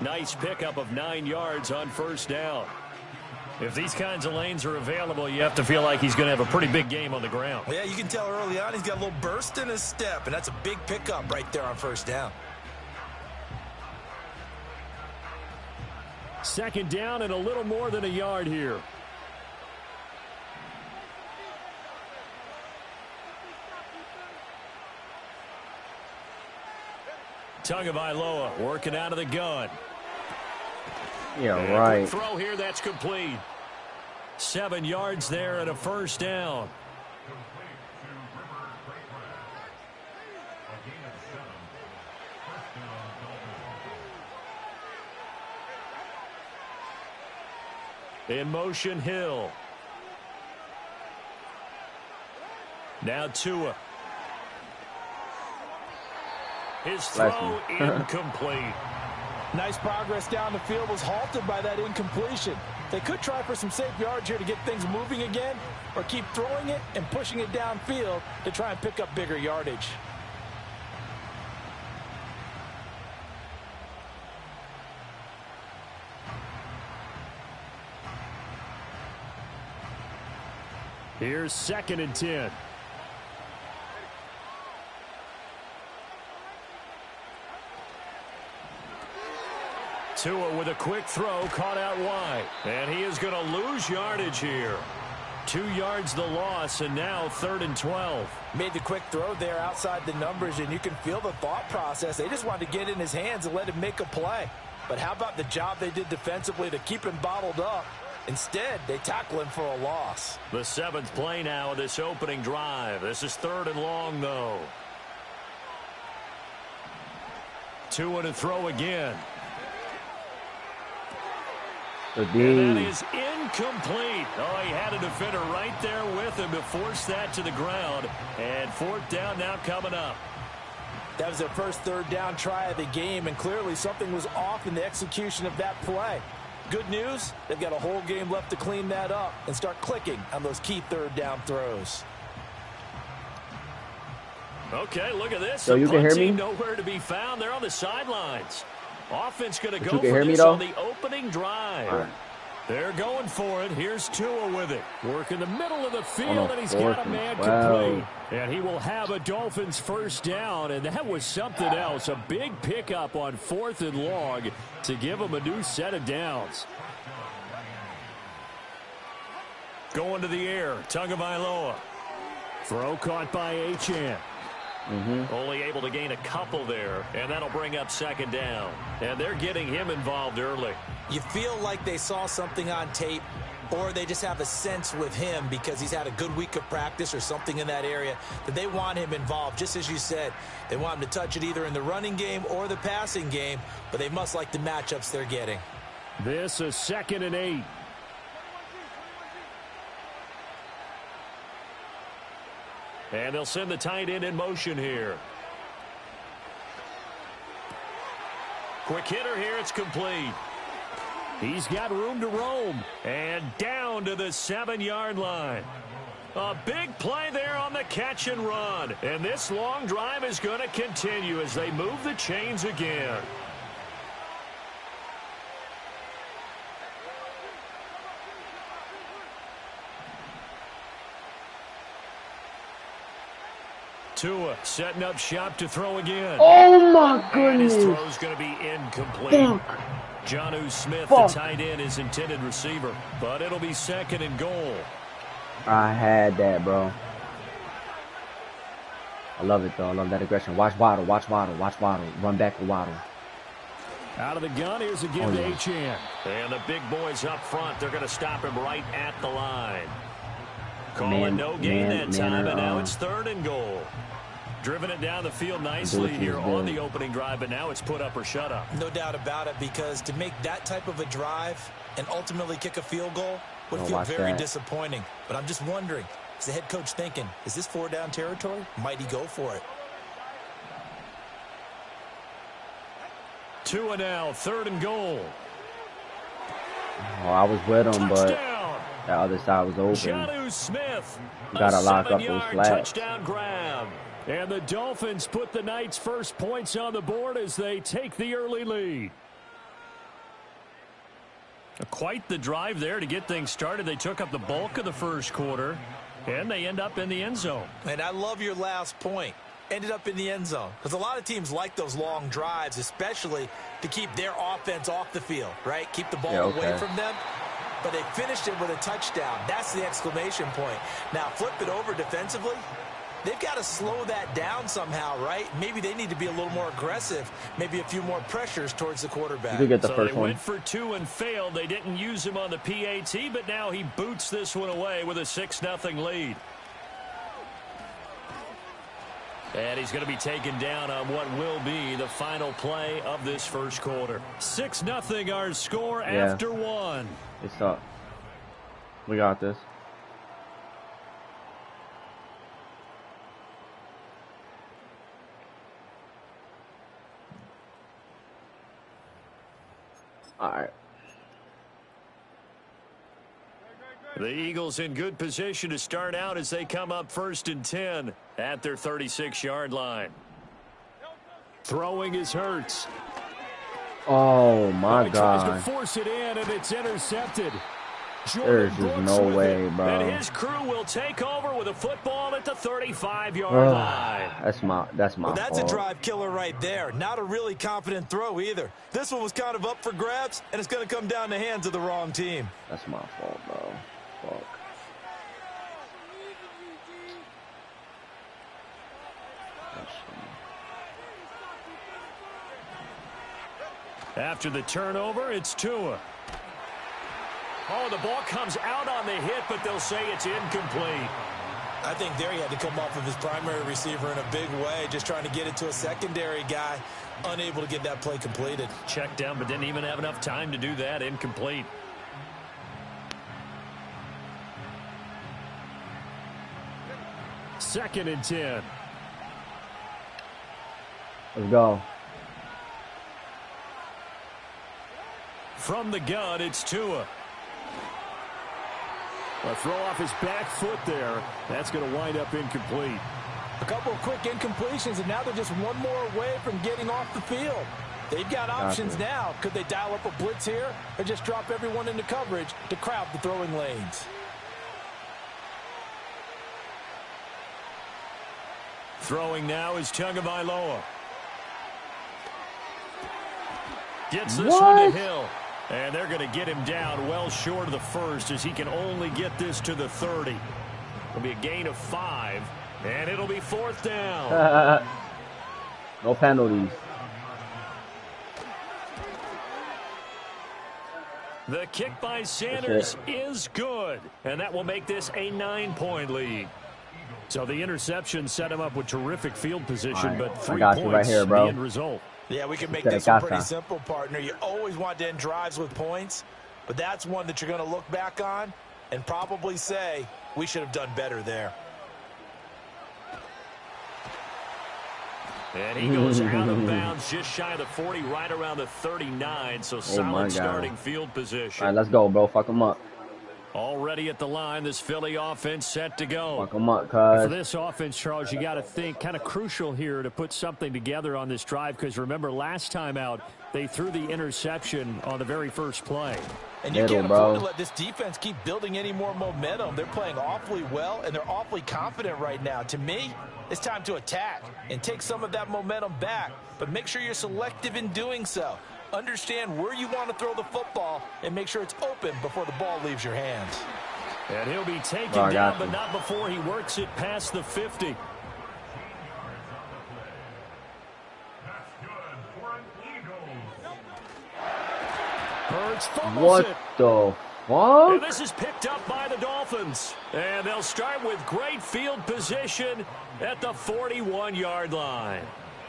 Nice pickup of 9 yards on first down. If these kinds of lanes are available, you have to feel like he's going to have a pretty big game on the ground. Yeah, you can tell early on he's got a little burst in his step, and that's a big pickup right there on first down. Second down and a little more than a yard here. Tagovailoa working out of the gun. Yeah, right. Throw here, that's complete. 7 yards there and a first down. In motion, Hill. Now Tua. His throw incomplete. Nice progress down the field, was halted by that incompletion. They could try for some safe yards here to get things moving again, or keep throwing it and pushing it downfield to try and pick up bigger yardage. Here's 2nd and 10. Tua with a quick throw, caught out wide. And he is going to lose yardage here. 2 yards the loss, and now 3rd and 12. Made the quick throw there outside the numbers, and you can feel the thought process. They just wanted to get in his hands and let him make a play. But how about the job they did defensively to keep him bottled up? Instead, they tackle him for a loss. The 7th play now of this opening drive. This is 3rd and long, though. Tua to throw again. And that is incomplete. Oh, he had a defender right there with him to force that to the ground. And 4th down now coming up. That was their first 3rd down try of the game, and clearly something was off in the execution of that play. Good news, they've got a whole game left to clean that up and start clicking on those key 3rd down throws. Okay, look at this. So you can hear me? Nowhere to be found. They're on the sidelines. Offense going to go for this me, on the opening drive. Right. They're going for it. Here's Tua with it. Work in the middle of the field, and he's 4th got a man and 12. complete. And he will have a Dolphins first down, and that was something else. A big pickup on 4th and long to give him a new set of downs. Going to the air, Tagovailoa. Throw caught by Achane. Only able to gain a couple there, and that'll bring up 2nd down. And they're getting him involved early. You feel like they saw something on tape, or they just have a sense with him because he's had a good week of practice or something in that area that they want him involved. Just as you said, they want him to touch it either in the running game or the passing game, but they must like the matchups they're getting. This is 2nd and 8. And they'll send the tight end in motion here. Quick hitter here, it's complete. He's got room to roam. And down to the 7-yard line. A big play there on the catch and run. And this long drive is going to continue as they move the chains again. Tua setting up shop to throw again. Oh, my goodness. And his throw's going to be incomplete. Fuck. Jonnu Smith, the tight end, is intended receiver. But it'll be 2nd and goal. I had that, bro. I love it, though. I love that aggression. Watch Waddle. Watch Waddle. Watch Waddle. Run back with Waddle. Out of the gun, here's a give to Achane. And the big boys up front, they're going to stop him right at the line. Calling no gain that time, and now it's 3rd and goal. Driven it down the field nicely here on the opening drive, but now it's put up or shut up. No doubt about it, because to make that type of a drive and ultimately kick a field goal would feel very disappointing. But I'm just wondering, is the head coach thinking, is this 4-down territory? Might he go for it? Tua now, 3rd and goal. Oh, I was with him, but the other side was open. Jonnu Smith, got to lock up those flats. Touchdown grab. And the Dolphins put the Knights' first points on the board as they take the early lead. Quite the drive there to get things started. They took up the bulk of the first quarter, and they end up in the end zone. And I love your last point. Ended up in the end zone. Because a lot of teams like those long drives, especially to keep their offense off the field, right? Keep the ball away from them. But they finished it with a touchdown. That's the exclamation point. Now, flip it over defensively. They've got to slow that down somehow, right? Maybe they need to be a little more aggressive. Maybe a few more pressures towards the quarterback. You could get the so first they one. went for 2 and failed. They didn't use him on the PAT, but now he boots this one away with a 6-0 lead. And he's going to be taken down on what will be the final play of this first quarter. 6-0 our score after 1. It's up. We got this. All right. The Eagles in good position to start out as they come up 1st and 10 at their 36-yard line. Throwing is Hurts. Oh my Tries God. to force it in, and it's intercepted. There's just no way, bro. And his crew will take over with a football at the 35-yard line. That's my That's fault. a drive killer right there. Not a really confident throw either. This one was kind of up for grabs, and it's going to come down the hands of the wrong team. That's my fault, bro. Fuck. After the turnover, it's Tua. Oh, the ball comes out on the hit, but they'll say it's incomplete. I think there he had to come off of his primary receiver in a big way, just trying to get it to a secondary guy, unable to get that play completed. Checked down, but didn't even have enough time to do that. Incomplete. Second and 10. Let's go. From the gun, it's Tua. A throw off his back foot there. That's going to wind up incomplete. A couple of quick incompletions, and now they're just one more away from getting off the field. They've got options now. Could they dial up a blitz here or just drop everyone into coverage to crowd the throwing lanes? Throwing now is Tagovailoa. Gets this What? one to Hill. And they're going to get him down well short of the first as he can only get this to the 30. It'll be a gain of 5, and it'll be 4th down. No penalties. The kick by Sanders is good, and that will make this a 9-point lead. So the interception set him up with terrific field position, Right. but 3 I got points you right here, bro. the end result. Yeah, we can make this one pretty simple, partner. You always want to end drives with points, but that's one that you're going to look back on and probably say, we should have done better there. And he goes out of bounds just shy of the 40, right around the 39, so solid starting field position. All right, let's go, bro. Fuck him up. Already at the line, this Philly offense set to go. Fuck him up, For cuz. this offense, Charles, you got to think kind of crucial here to put something together on this drive because remember last time out, they threw the interception on the very first play. And you can't afford to let this defense keep building any more momentum. They're playing awfully well, and they're awfully confident right now. To me, it's time to attack and take some of that momentum back, but make sure you're selective in doing so. Understand where you want to throw the football and make sure it's open before the ball leaves your hands. And he'll be taken down, but not before he works it past the 50. Hurts fumbles it. The fuck? And this is picked up by the Dolphins. And they'll start with great field position at the 41-yard line.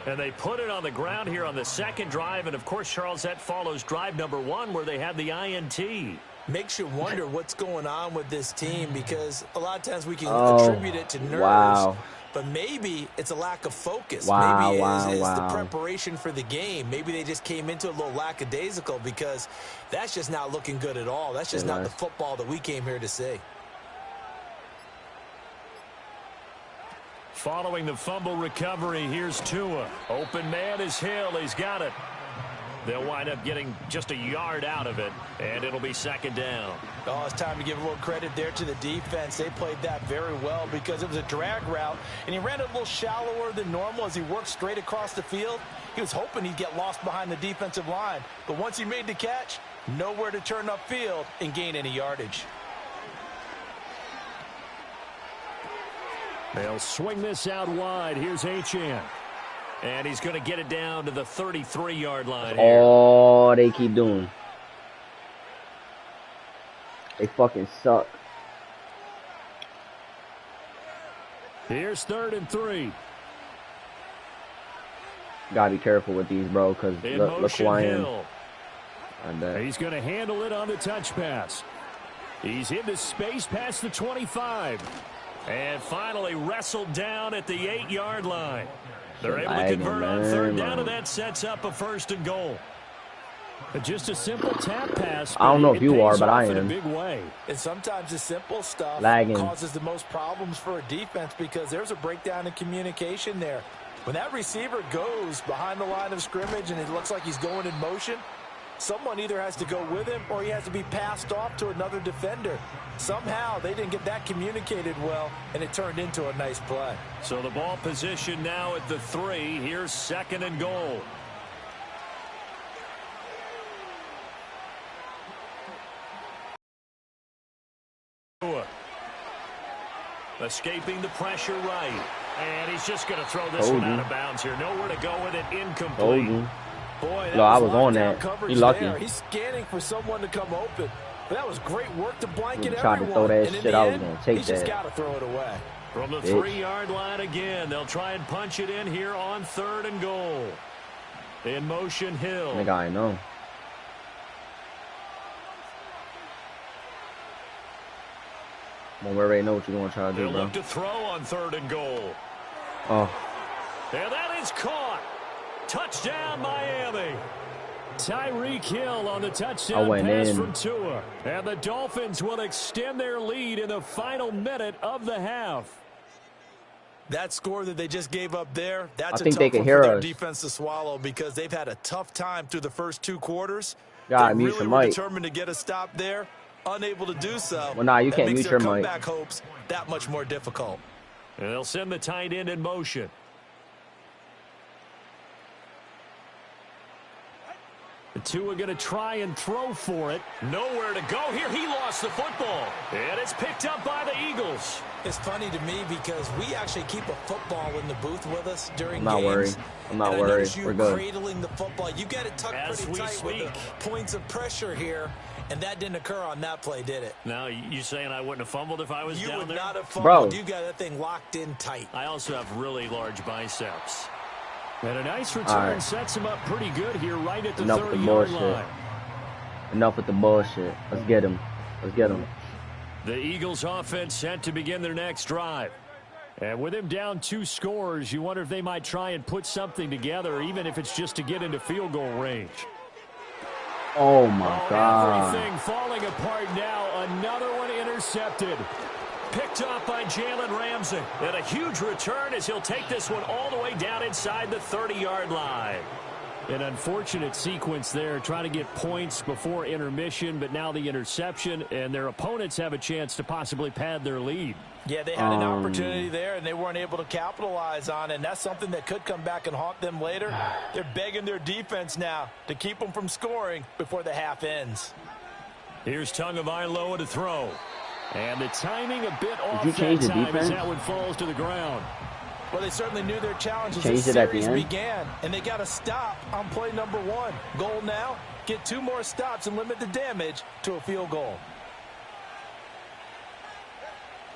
And they put it on the ground here on the second drive. And, of course, Charles, that follows drive number 1 where they had the INT. Makes you wonder what's going on with this team because a lot of times we can attribute it to nerves. Wow. But maybe it's a lack of focus. Wow, Maybe it's the wow. preparation for the game. Maybe they just came into a little lackadaisical because that's just not looking good at all. That's just not the football that we came here to see. Following the fumble recovery, here's Tua. Open man is Hill. He's got it. They'll wind up getting just a yard out of it, and it'll be second down. Oh, it's time to give a little credit there to the defense. They played that very well because it was a drag route, and he ran it a little shallower than normal as he worked straight across the field. He was hoping he'd get lost behind the defensive line, but once he made the catch, nowhere to turn upfield and gain any yardage. They'll swing this out wide. Here's Achane. And he's going to get it down to the 33-yard line here. Oh, they keep doing. They fucking suck. Here's 3rd and 3. Gotta be careful with these, bro, because look who I am. He's going to handle it on the touch pass. He's into space past the 25. And finally wrestled down at the 8-yard line. They're able to convert on 3rd down, and that sets up a 1st and goal. But just a simple tap pass. I don't know if you are, but I am. In a big way. And sometimes the simple stuff causes the most problems for a defense because there's a breakdown in communication there. When that receiver goes behind the line of scrimmage and it looks like he's going in motion, someone either has to go with him or he has to be passed off to another defender. Somehow they didn't get that communicated well, and it turned into a nice play. So the ball position now at the 3. Here's 2nd and goal. Escaping the pressure right. And he's just going to throw this one out of bounds here. Nowhere to go with it. Incomplete. Boy, no, I was on that. He's lucky. There. He's scanning for someone to come open. But that was great work to blanket everyone. Tried to throw that shit. I was going to take that. He just got to throw it away. From the 3-yard line again. They'll try and punch it in here on 3rd and goal. In motion, Hill. Nigga, I know. Well, we already know what you're going to try to do, They'll bro. look to throw on 3rd and goal. Oh. And that is caught. Touchdown, Miami. Tyreek Hill on the touchdown pass from Tua. And the Dolphins will extend their lead in the final minute of the half. That score that they just gave up there, that's I think a they tough can one hear for their us. defense to swallow because they've had a tough time through the first 2 quarters. God, they mute really your were mic. determined to get a stop there, unable to do so. Well, nah, you can't mute your mic. Comeback hopes that much more difficult. And they'll send the tight end in motion. The Tua going to try and throw for it. Nowhere to go here. He lost the football. And it's picked up by the Eagles. It's funny to me because we actually keep a football in the booth with us during games. I'm not worried. I'm not worried. We're good. Cradling the football. You got it tucked pretty tight with the points of pressure here. And that didn't occur on that play, did it? Now, you saying I wouldn't have fumbled if I was down there? You would not have fumbled. Bro. You got that thing locked in tight. I also have really large biceps. And a nice return sets him up pretty good here right at the 30-yard line. Enough with the bullshit. Let's get him. Let's get him. The Eagles offense set to begin their next drive. And with him down 2 scores, you wonder if they might try and put something together, even if it's just to get into field goal range. Oh, my God. Everything falling apart now. Another one intercepted. Picked off by Jalen Ramsey. And a huge return as he'll take this one all the way down inside the 30-yard line. An unfortunate sequence there, trying to get points before intermission, but now the interception, and their opponents have a chance to possibly pad their lead. Yeah, they had an opportunity there, and they weren't able to capitalize on it, and that's something that could come back and haunt them later. They're begging their defense now to keep them from scoring before the half ends. Here's Tagovailoa to throw. And the timing a bit off Did you change that the time defense? as that one falls to the ground. Well, they certainly knew their challenge as Changed this it at the series end? began, and they got to stop on play number 1. Goal now, get 2 more stops and limit the damage to a field goal.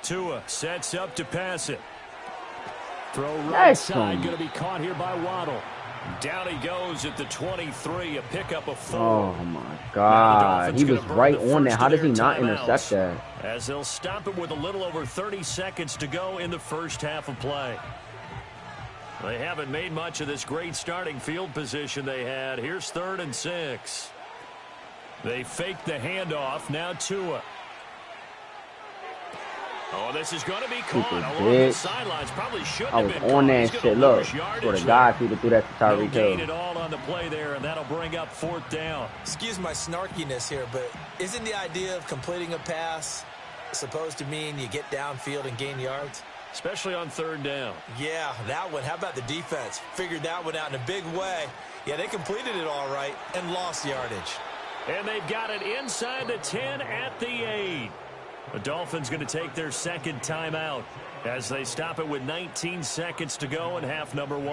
Tua sets up to pass it. Throw right side, going to be caught here by Waddle. Down he goes at the 23, a pickup of 4. Oh, my God. He was right on that. How does he not intercept that? As they'll stop it with a little over 30 seconds to go in the first half of play. They haven't made much of this great starting field position they had. Here's 3rd and 6. They fake the handoff. Now Tua. Oh, this is going to be caught Stupid along the bitch. sidelines. Probably shouldn't I have was been on caught. that He's shit. gonna Look, lose swear yardage to there. God, people threw that to No Tyreek gain Hill. at all on the play there, and that'll bring up 4th down. Excuse my snarkiness here, but isn't the idea of completing a pass supposed to mean you get downfield and gain yards? Especially on 3rd down. Yeah, that one. How about the defense? Figured that one out in a big way. Yeah, they completed it all right and lost yardage. And they've got it inside the 10 at the 8. The Dolphins going to take their 2nd timeout as they stop it with 19 seconds to go in half number 1.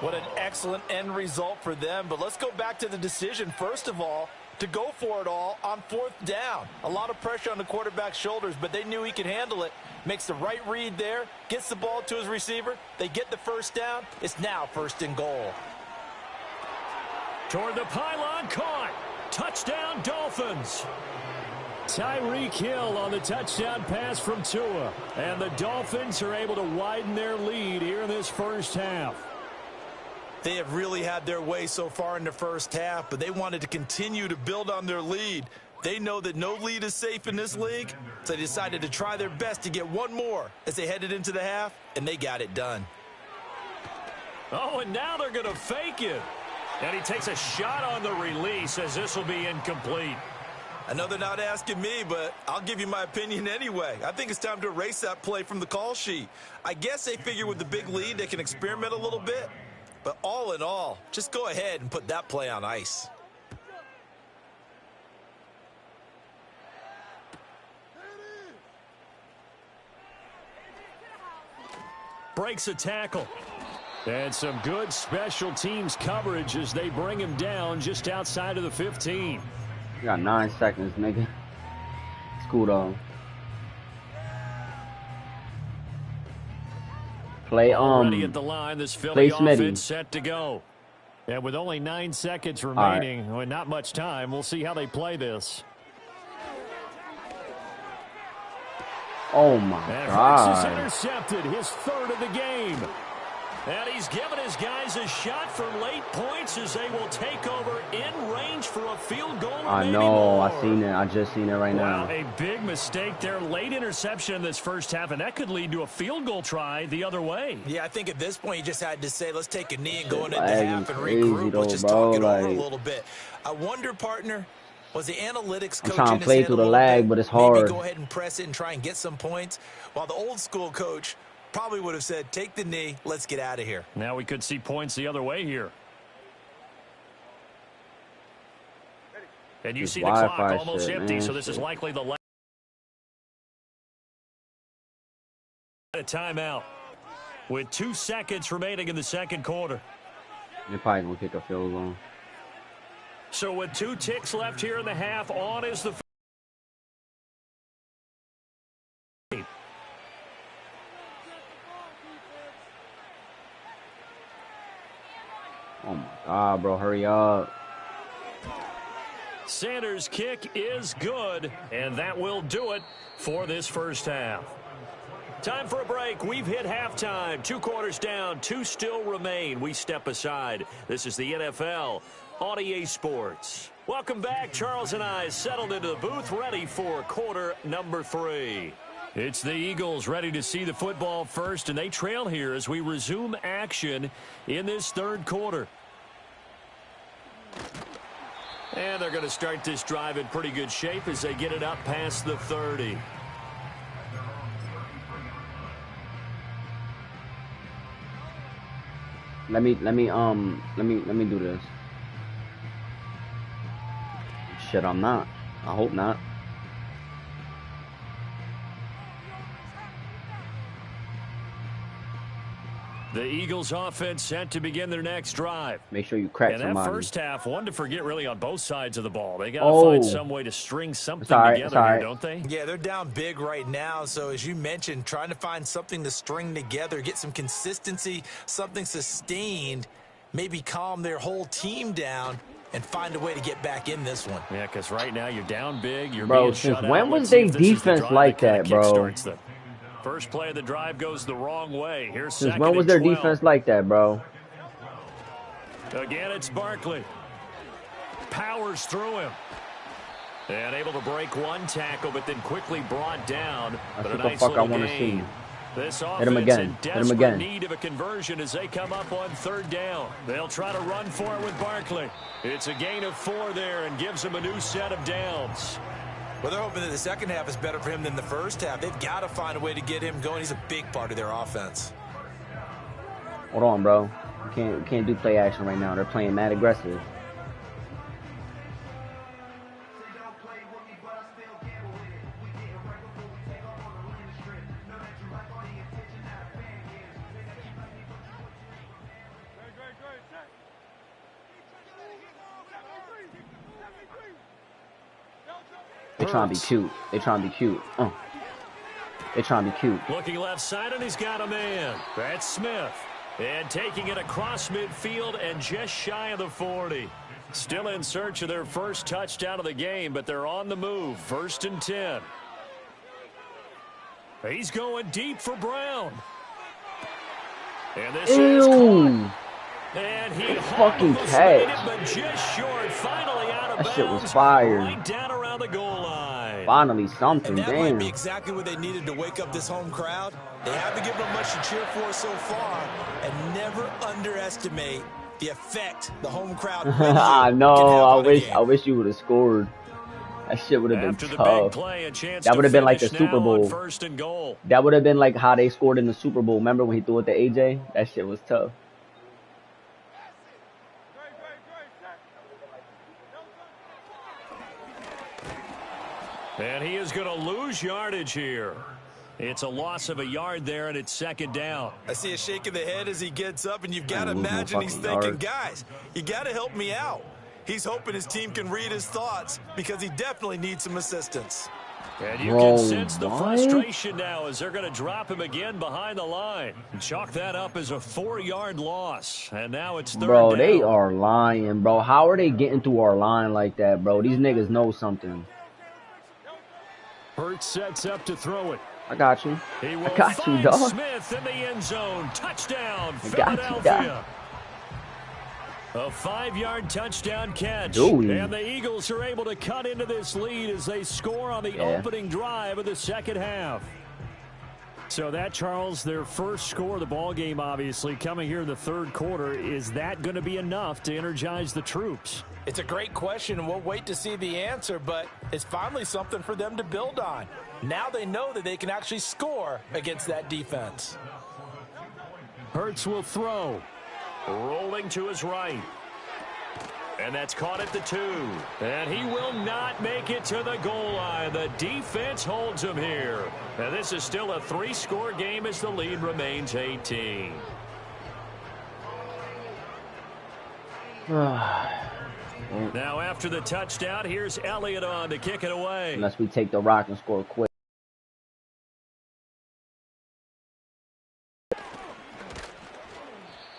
What an excellent end result for them. But let's go back to the decision, first of all, to go for it all on 4th down. A lot of pressure on the quarterback's shoulders, but they knew he could handle it. Makes the right read there, gets the ball to his receiver. They get the 1st down. It's now 1st and goal. Toward the pylon, caught. Touchdown, Dolphins. Tyreek Hill on the touchdown pass from Tua. And the Dolphins are able to widen their lead here in this 1st half. They have really had their way so far in the 1st half, but they wanted to continue to build on their lead. They know that no lead is safe in this league, so they decided to try their best to get one more as they headed into the half, and they got it done. Oh, and now they're going to fake it. And he takes a shot on the release as this will be incomplete. I know they're not asking me, but I'll give you my opinion anyway. I think it's time to erase that play from the call sheet. I guess they figure with the big lead they can experiment a little bit. But all in all, just go ahead and put that play on ice. Breaks a tackle. And some good special teams coverage as they bring him down just outside of the 15. You got 9 seconds, nigga. It's cool, though. Play, Already at the line, this Philly offense set to go. And with only 9 seconds remaining, with not much time, we'll see how they play this. Oh, my God. Is intercepted, his 3rd of the game. And he's given his guys a shot for late points as they will take over in range for a field goal. I know. I seen it. I just seen it right now. A big mistake there. Late interception in this 1st half, and that could lead to a field goal try the other way. Yeah, I think at this point you just had to say, let's take a knee and go into half and regroup. Let's just bro, talk it over a little bit. I wonder, partner, was the analytics coach I'm trying to play through the lag, but it's hard. Maybe go ahead and press it and try and get some points, while the old school coach probably would have said, take the knee, let's get out of here. Now we could see points the other way here. And you see the clock almost empty, so this is likely the last. A timeout with 2 seconds remaining in the 2nd quarter. They're probably going to kick a field goal. So with 2 ticks left here in the half, on is the Oh, my God, bro. Hurry up. Sanders' kick is good, and that will do it for this 1st half. Time for a break. We've hit halftime. 2 quarters down, 2 still remain. We step aside. This is the NFL on EA Sports. Welcome back. Charles and I settled into the booth, ready for quarter number 3. It's the Eagles ready to see the football first, and they trail here as we resume action in this 3rd quarter. And they're going to start this drive in pretty good shape as they get it up past the 30. Let me do this. Shit, I'm not. I hope not. The Eagles offense set to begin their next drive. Make sure you crack somebody. And that 1st half, one to forget really on both sides of the ball. They got to find some way to string something together here, don't they? Yeah, they're down big right now. So as you mentioned, trying to find something to string together, get some consistency, something sustained, maybe calm their whole team down and find a way to get back in this one. Yeah, because right now you're down big. You're bro, being since shut when out. was they defense like that, bro? First play of the drive goes the wrong way. Here's Since when was their defense like that, bro? Again, it's Barkley. Powers through him. And able to break one tackle, but then quickly brought down. That's But what the fuck I want to see. This Hit him offense again. in Hit him desperate again. need of a conversion as they come up on 3rd down. They'll try to run for it with Barkley. It's a gain of 4 there and gives them a new set of downs. Well, they're hoping that the second half is better for him than the first half. They've got to find a way to get him going. He's a big part of their offense. Hold on, bro. We can't do play action right now. They're playing mad aggressive. They trying to be cute. They trying to be cute. They trying to be cute. Looking left side, and he's got a man. That's Smith. And taking it across midfield and just shy of the 40. Still in search of their first touchdown of the game, but they're on the move. 1st and 10. He's going deep for Brown. And this is caught. And he fucking catch. It, but just short. Finally out of bounds. That shit was fire. Right down around the goal line. Finally something, and that damn. might be exactly what they needed to wake up this home crowd. They haven't given them much to cheer for so far, and never underestimate the effect the home crowd I know. I wish you would have scored. That shit would have been tough. That would have been like the Super Bowl. 1st and goal. That would have been like how they scored in the Super Bowl. Remember when he threw it to AJ? That shit was tough. And he is going to lose yardage here. It's a loss of a yard there, and it's 2nd down. I see a shake of the head as he gets up, and you've got to imagine he's thinking, guys, you got to help me out. He's hoping his team can read his thoughts because he definitely needs some assistance. And you can sense the frustration now as they're going to drop him again behind the line. Chalk that up as a 4-yard loss, and now it's 3rd down. Bro, they are lying, bro. How are they getting through our line like that, bro? These niggas know something. Hurts sets up to throw it. I got you. I got you, dog. Smith in the end zone. Touchdown, Philadelphia. A 5-yard touchdown catch. Dude. And the Eagles are able to cut into this lead as they score on the opening drive of the second half. So that, Charles, their first score of the ball game, obviously, coming here in the 3rd quarter. Is that going to be enough to energize the troops? It's a great question, and we'll wait to see the answer, but it's finally something for them to build on. Now they know that they can actually score against that defense. Hurts will throw. Rolling to his right. And that's caught at the 2. And he will not make it to the goal line. The defense holds him here. And this is still a 3-score game as the lead remains 18. Now after the touchdown, here's Elliott on to kick it away. Unless we take the rock and score quick.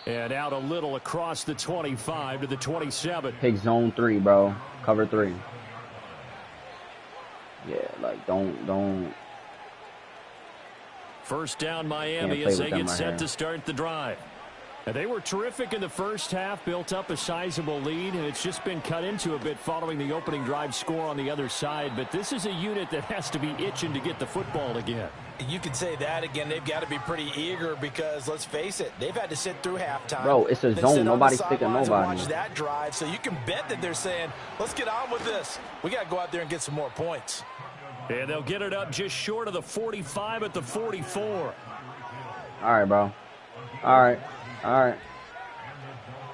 And out a little across the 25 to the 27. Pick zone 3, bro. Cover 3. Yeah, like don't. 1st down Miami as they get set to start the drive. And they were terrific in the first half, built up a sizable lead, and it's just been cut into a bit following the opening drive score on the other side. But this is a unit that has to be itching to get the football again. You could say that again. They've got to be pretty eager because, let's face it, they've had to sit through halftime. Bro, it's a zone. Nobody's sticking nobody. Watch that drive, so you can bet that they're saying, let's get on with this. We got to go out there and get some more points. And they'll get it up just short of the 45 at the 44. All right, bro. All right.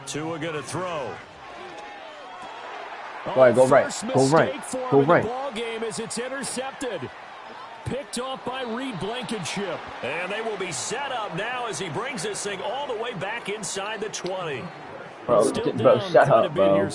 Tua going to throw. Go ahead, go right. Go right. Go right. The ball game as it's intercepted. Picked off by Reed Blankenship. And they will be set up now as he brings this thing all the way back inside the 20. Bro, shut up, bro.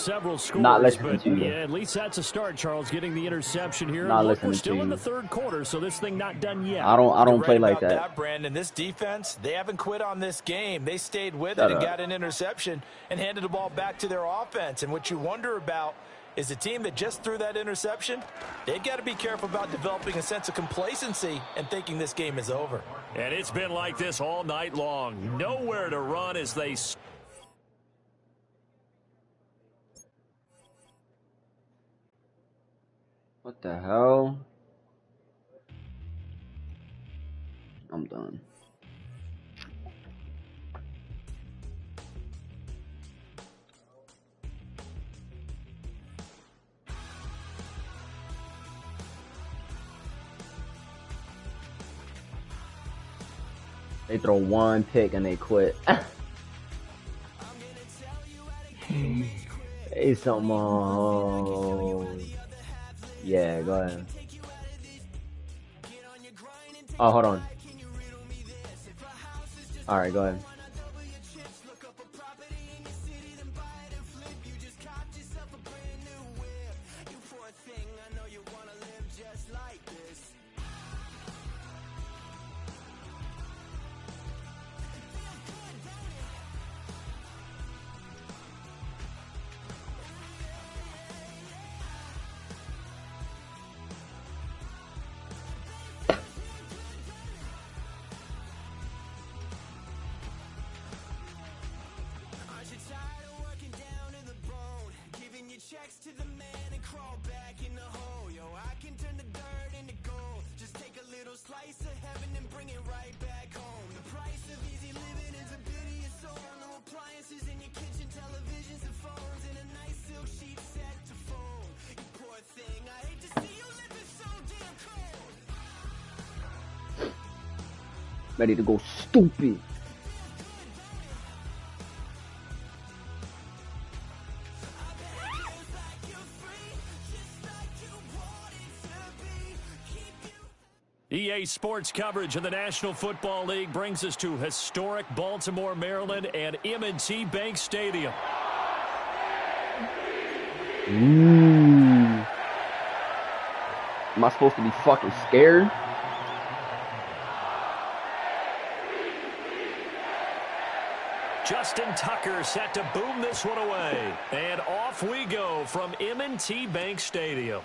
Not listening to you. Yeah, at least that's a start, Charles, getting the interception here. Not Look, listening we're still to in you. the 3rd quarter, so this thing not done yet. I don't play like that. Brandon, this defense, they haven't quit on this game. They stayed with Shut it and up. got an interception and handed the ball back to their offense. And what you wonder about is the team that just threw that interception, they've got to be careful about developing a sense of complacency and thinking this game is over. And it's been like this all night long. Nowhere to run as they... What the hell? I'm done. They throw one pick and they quit. Hey, something on. Yeah, go ahead. Oh, hold on. All right, go ahead. To the man and crawl back in the hole. Yo, I can turn the dirt into gold. Just take a little slice of heaven and bring it right back home. The price of easy living is a pity of soul. No appliances in your kitchen, televisions and phones, and a nice silk sheet set to fold. You poor thing, I hate to see you living so damn cold. Ready to go stupid. EA Sports coverage of the National Football League brings us to historic Baltimore, Maryland, and M&T Bank Stadium. Ooh. Am I supposed to be fucking scared? Justin Tucker set to boom this one away. And off we go from M&T Bank Stadium.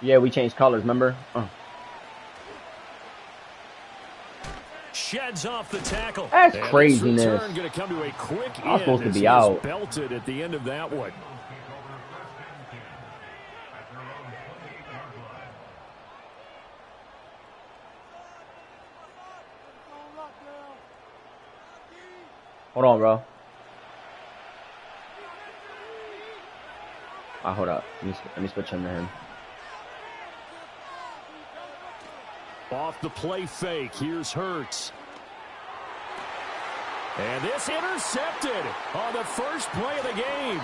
Yeah, we changed colors, remember? Sheds off the tackle. That's craziness. Return going to come to a quick I was supposed to be he out. is belted at the end of that one. Hold on, bro. Hold up. Let me switch him to him. Off the play fake. Here's Hurts. And this intercepted on the first play of the game.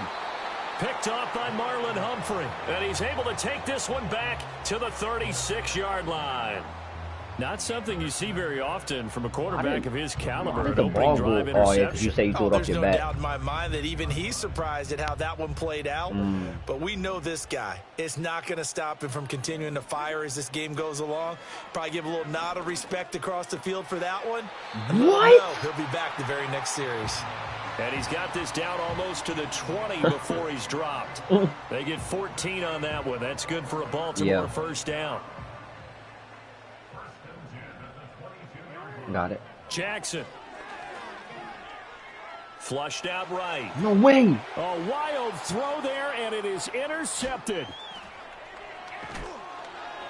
Picked off by Marlon Humphrey. And he's able to take this one back to the 36-yard line. Not something you see very often from a quarterback of his caliber. An opening drive interception. Oh, yeah, because you say you threw it off your back. There's no doubt in my mind that even he's surprised at how that one played out. But we know this guy. It's not going to stop him from continuing to fire as this game goes along. Probably give a little nod of respect across the field for that one. What? He'll be back the very next series. And he's got this down almost to the 20 before he's dropped. They get 14 on that one. That's good for a Baltimore first down. Got it. Jackson. Flushed out right. No way. A wild throw there, and it is intercepted.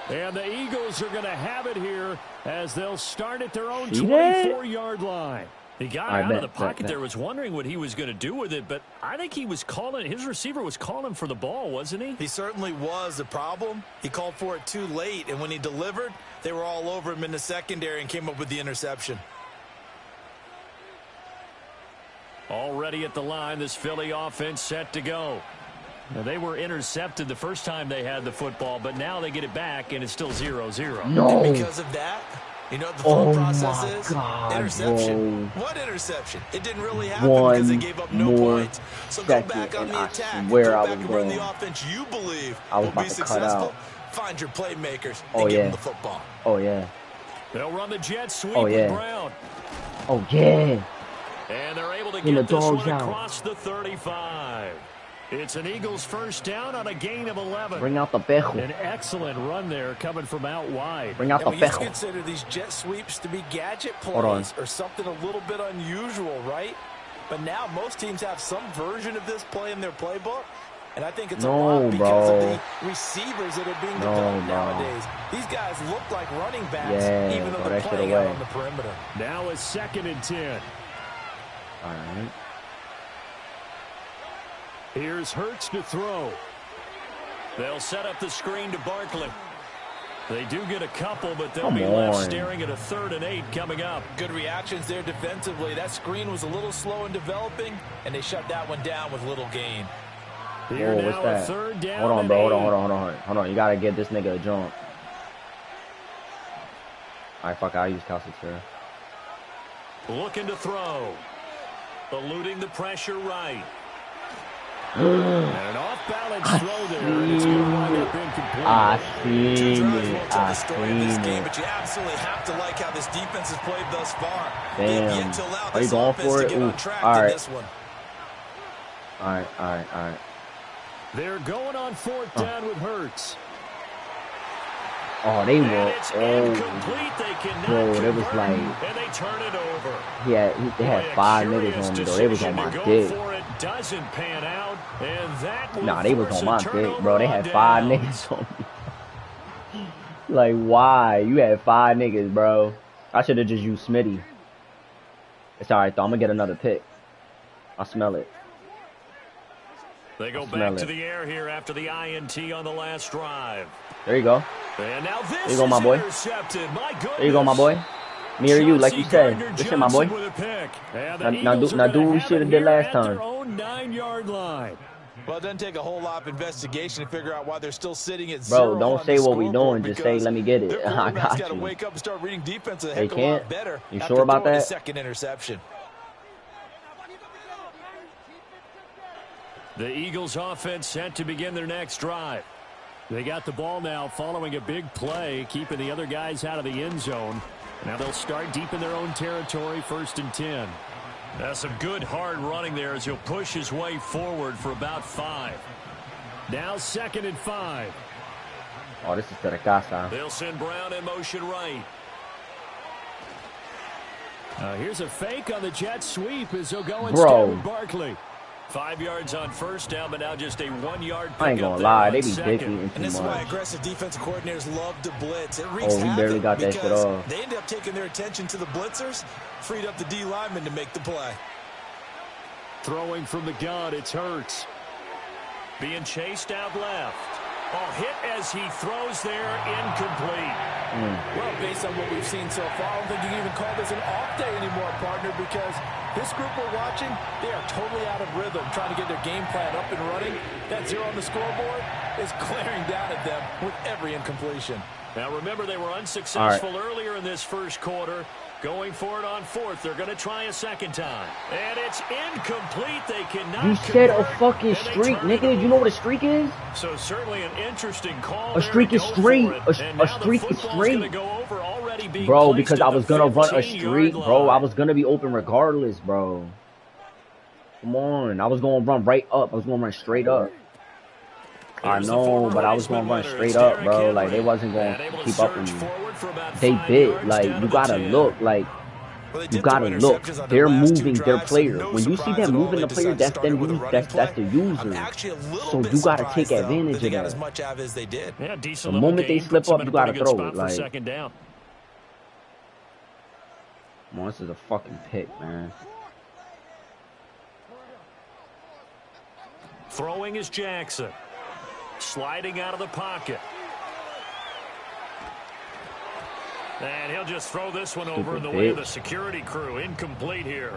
And the Eagles are going to have it here as they'll start at their own 24-yard line. He got out of the pocket there, was wondering what he was going to do with it, but I think he was calling, his receiver was calling for the ball, wasn't he? He certainly was. The problem, he called for it too late, and when he delivered, they were all over him in the secondary and came up with the interception. Already at the line, this Philly offense set to go. Now, they were intercepted the first time they had the football, but now they get it back, and it's still 0-0. No. And because of that, you know what the thought process is? God, interception. bro. What interception? It didn't really happen because they gave up no points. So go back on the attack. Go back and run the offense you believe will be successful. Find your playmakers and give them the football. Oh, yeah. They'll run the jet sweep with Brown. Oh, yeah. And they're able to get this one across the 35. It's an Eagles first down on a gain of 11. Bring out the pejo. An excellent run there coming from out wide. Bring out the pejo. We used to consider these jet sweeps to be gadget plays or something a little bit unusual, right? But now most teams have some version of this play in their playbook. And I think it's a lot because of the receivers that are being developed bro. nowadays. These guys look like running backs, even though they're playing out on the perimeter. Now it's 2nd and 10. All right. Here's Hurts to throw. They'll set up the screen to Barkley. They do get a couple, but they'll be left staring at a 3rd and 8 coming up. Good reactions there defensively. That screen was a little slow in developing, and they shut that one down with little gain. Here what's that? Hold on, bro. Hold on. You got to get this nigga a jump. All right, fuck, I'll use Calcifer. Looking to throw. Eluding the pressure right. And an off-balance throw there. It's going to wind up incomplete. I seen This it. game, but you absolutely have to like how this defense has played thus far. Damn. Are you going for it? Ooh. All right. All right. They're going on 4th down with Hurts. Oh, they were. It's incomplete. They cannot bro, they was convert, like. and they turn it over. Yeah, they had 5 niggas on me though. They was on my dick. Doesn't pan out, and that nah, they was on my dick, bro. They had 5 niggas on me. Like, why? You had 5 niggas, bro. I should have just used Smitty. It's alright though. I'm gonna get another pick. I smell it. They go back to the air here after the INT on the last drive. There you go. And now this there you go, my boy. There you go, my boy. Me or you, like you said. This shit, my boy. Now do what we should have did last time. Well, it doesn't take a whole lot of investigation to figure out why they're still sitting at 0. Bro, don't say what we doing. Just say, let me get it. I got you. Got to wake up and start reading defense a they heck of can't. a lot better. You sure about that? Second interception. The Eagles offense set to begin their next drive. They got the ball now following a big play, keeping the other guys out of the end zone. Now they'll start deep in their own territory, 1st and 10. That's some good hard running there as he'll push his way forward for about 5. Now 2nd and 5. Oh, this is to the casa. They'll send Brown in motion right. Here's a fake on the jet sweep as they'll go instead with Barkley. 5 yards on 1st down, but now just a 1-yard pick. I ain't gonna lie, they be dicking too And this much. is why aggressive defensive coordinators love to blitz. It wreaks he barely got that shit off. They end up taking their attention to the blitzers, freed up the D lineman to make the play. Throwing from the gun, it's Hurts. Being chased out left. Oh, hit as he throws there, incomplete. Well, based on what we've seen so far, I don't think you can even call this an off day anymore, partner, because this group we're watching, they are totally out of rhythm, trying to get their game plan up and running. That 0 on the scoreboard is glaring down at them with every incompletion. Now, remember, they were unsuccessful earlier in this first quarter. Going for it on 4th. They're going to try a 2nd time. And it's incomplete. They cannot You said a fucking streak, nigga. You know what a streak is? So certainly an interesting call. A streak is straight. A streak is straight. Bro, because I was going to run a streak, bro. I was going to be open regardless, bro. Come on. I was going to run right up. I was going to run straight up. I know, but I was going to run straight up, bro. Like, they wasn't going to keep up with me. They bit. Like, you got to look. Like, you got to look. They're moving their player. When you see them moving the player, that's them. That's the user. So you got to take advantage of that. The moment they slip up, you got to throw it. Like, come on, this is a fucking pick, man. Throwing is Jackson. Sliding out of the pocket. And he'll just throw this one over in the way of the security crew. Incomplete here.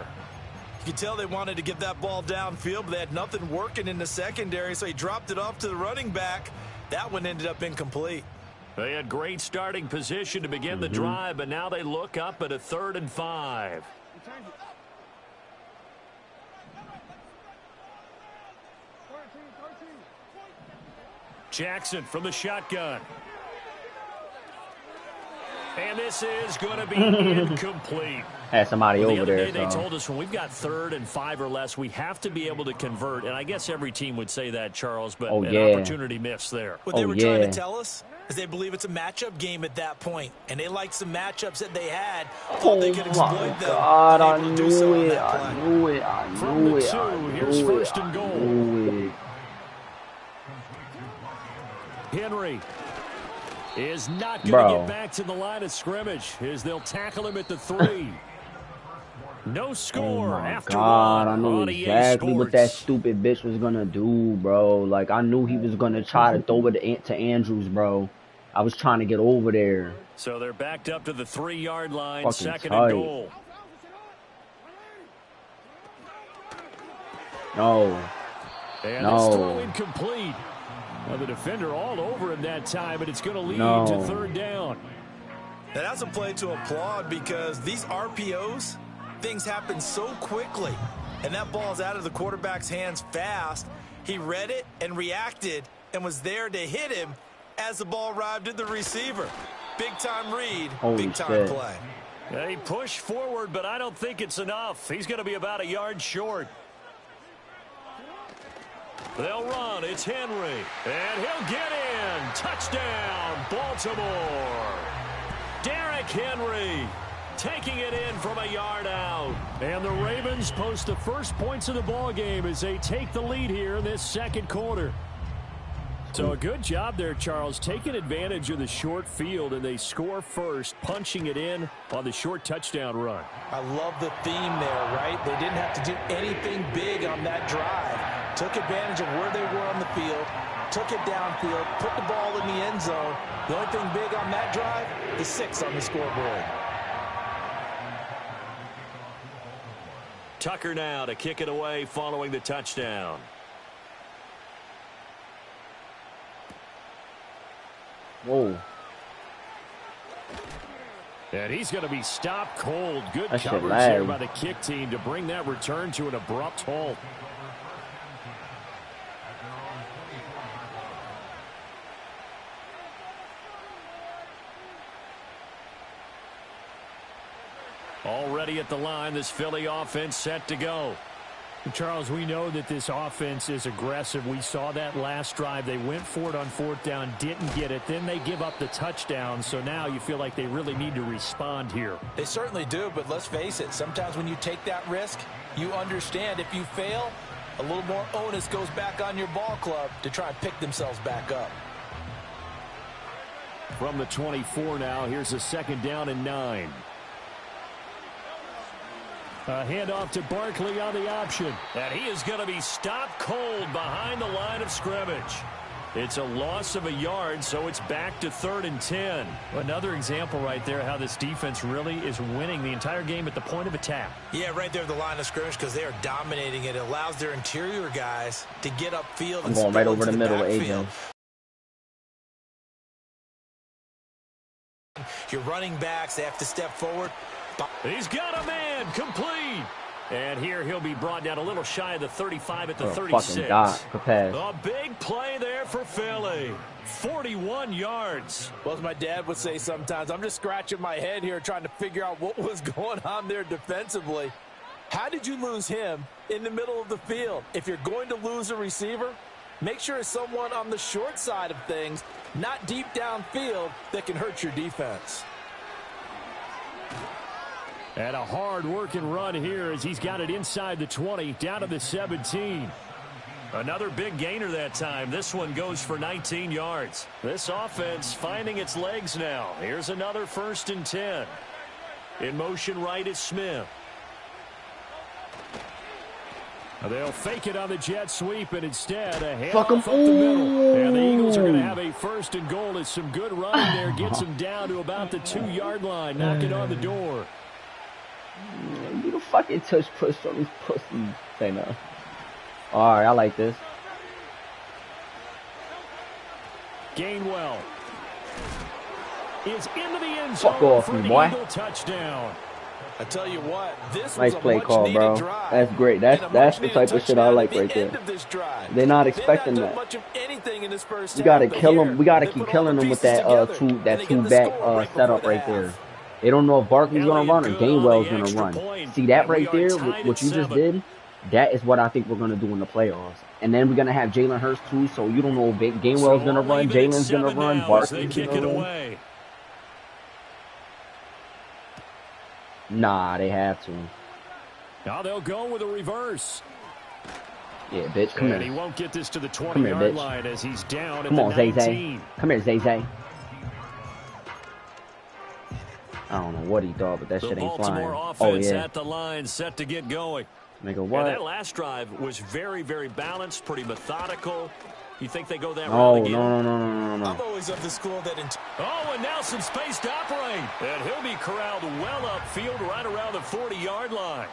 You could tell they wanted to get that ball downfield, but they had nothing working in the secondary, so he dropped it off to the running back. That one ended up incomplete. They had great starting position to begin the drive, but now they look up at a 3rd and 5. Jackson from the shotgun. And this is going to be incomplete. Had somebody over there. They told us when we've got 3rd and 5 or less, we have to be able to convert. And I guess every team would say that, Charles, but an opportunity missed there. What they were trying to tell us is they believe it's a matchup game at that point, and they liked some matchups that they had. Oh they could exploit them. God, I knew it. I knew it. I knew it. Here's 1st and goal. Henry is not going to get back to the line of scrimmage as they'll tackle him at the 3. No score after God, one. I knew exactly what that stupid bitch was going to do, bro. Like, I knew he was going to try to throw it to Andrews, bro. I was trying to get over there. So they're backed up to the 3-yard line, Fucking second tight. and goal. No. And this throw incomplete. Well, the defender all over him that time, but it's going to lead to third down. And that's a play to applaud because these RPOs, things happen so quickly. And that ball's out of the quarterback's hands fast. He read it and reacted and was there to hit him as the ball arrived at the receiver. Big-time read, big-time play. They push forward, but I don't think it's enough. He's going to be about a yard short. They'll run. It's Henry. And he'll get in. Touchdown, Baltimore. Derrick Henry taking it in from a yard out. And the Ravens post the first points of the ball game as they take the lead here in this second quarter. So a good job there, Charles, taking advantage of the short field, and they score first, punching it in on the short touchdown run. I love the theme there, right? They didn't have to do anything big on that drive. Took advantage of where they were on the field, took it downfield, put the ball in the end zone. The only thing big on that drive is 6 on the scoreboard. Tucker now to kick it away following the touchdown. Whoa. And he's going to be stopped cold. Good coverage here by the kick team to bring that return to an abrupt halt. Already at the line, this Philly offense set to go. Charles, we know that this offense is aggressive. We saw that last drive. They went for it on 4th down, didn't get it. Then they give up the touchdown. So now you feel like they really need to respond here. They certainly do, but let's face it. Sometimes when you take that risk, you understand if you fail, a little more onus goes back on your ball club to try and pick themselves back up. From the 24 now, here's a 2nd down and 9. A handoff to Barkley on the option. And he is going to be stopped cold behind the line of scrimmage. It's a loss of a yard, so it's back to 3rd and 10. Another example right there how this defense really is winning the entire game at the point of attack. Yeah, right there at the line of scrimmage because they are dominating it. It allows their interior guys to get upfield. I'm going right over the middle, AJ. Your running backs, they have to step forward. He's got a man, complete. And here he'll be brought down a little shy of the 35 at the 36. A big play there for Philly. 41 yards. Well, as my dad would say sometimes, I'm just scratching my head here trying to figure out what was going on there defensively. How did you lose him in the middle of the field? If you're going to lose a receiver, make sure it's someone on the short side of things, not deep downfield, that can hurt your defense. And a hard-working run here as he's got it inside the 20, down to the 17. Another big gainer that time. This one goes for 19 yards. This offense finding its legs now. Here's another 1st and 10. In motion right is Smith. They'll fake it on the jet sweep, and instead a handoff up the middle. And the Eagles are going to have a 1st and goal. It's some good running there. Gets them down to about the 2-yard line. Knocking on the door. You the fucking touch push on these pussies. Say no. Alright, I like this. Gainwell is into the end zone. Fuck off, for an boy. Eagle touchdown. I tell you what, this nice was a play call, bro. drive. That's great. That's the type of shit I like right there. They're not expecting that. We gotta kill them. We gotta keep killing them with that two back setup right there. They don't know if Barkley's gonna run or Gainwell's gonna run. See that right there? What you just did? That is what I think we're gonna do in the playoffs. And then we're gonna have Jalen Hurts too. So you don't know if Gainwell's gonna run, Jalen's gonna run, Barkley's gonna run. Nah, they have to. Now they'll go with a reverse. Yeah, bitch, come And here. he won't get this to the 20-yard line as he's down at the 19. Zay. Come here, Zay. I don't know what he thought, but that shit ain't flying. Oh, yeah. At the line, set to get going. Nigga, what? And that last drive was very, very balanced, pretty methodical. You think they go that route No, again? no. I'm always of the school that... Oh, and now some space to operate. And he'll be corralled well upfield right around the 40-yard line.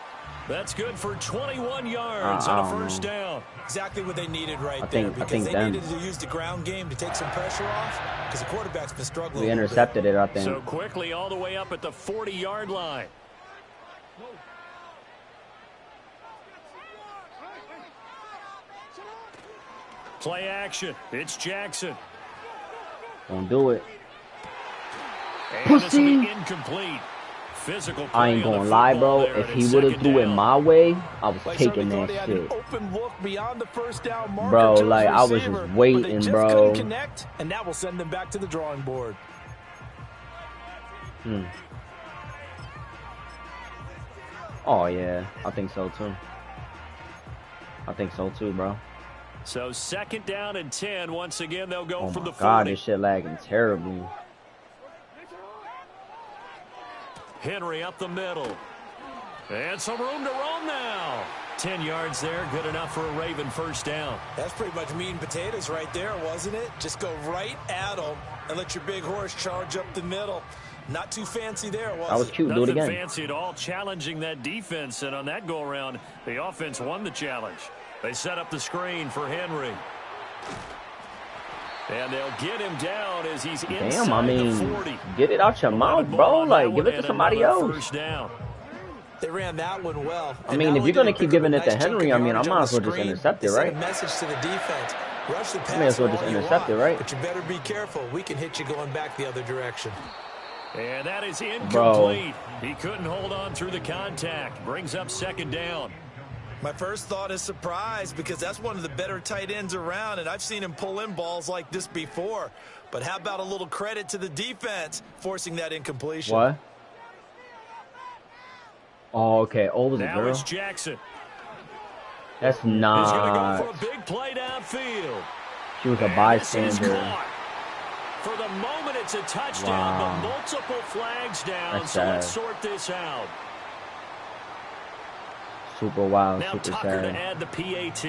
That's good for 21 yards on a first down. Exactly what they needed right there, because they needed to use the ground game to take some pressure off, because the quarterback's been struggling. We intercepted it, I think. So quickly all the way up at the 40-yard line. Play action. It's Jackson. Don't do it. And this will be incomplete. Physical play. I ain't gonna lie, bro. If he would have threw it my way, I was taking that shit. Open look beyond the first down marker, bro, like I was just waiting, bro. Connect, and that will send them back to the drawing board. Oh yeah, I think so too, bro. So 2nd down and 10. Once again, they'll go from the 40. God, this shit lagging terribly. Henry up the middle. And some room to roam now. 10 yards there, good enough for a Raven first down. That's pretty much meat and potatoes right there, wasn't it? Just go right at them and let your big horse charge up the middle. Not too fancy there, was it? That was cute. Do it again. Nothing fancy at all, challenging that defense. And on that go-around, the offense won the challenge. They set up the screen for Henry. And they'll get him down as he's inside the 40. Get it out your mouth, bro. Like, give it to somebody else. First down. They ran that one well. I mean, if you're going to keep giving it to Henry, I mean, I might as well just intercept it, right? Message to the defense. Rush the pass. I may as well just intercept it, right? But you better be careful. We can hit you going back the other direction. And that is incomplete. He couldn't hold on through the contact. Brings up 2nd down. My first thought is surprise, because that's one of the better tight ends around, and I've seen him pull in balls like this before. But how about a little credit to the defense forcing that incompletion? What? Oh, okay. Oh, was it now girl? It's Jackson. That's He's not. going to go for a big play downfield. She was a bystander. For the moment, it's a touchdown, but multiple flags down. That's so sad. let's sort this out. Super wild, Now super Tucker sad. to add the PAT.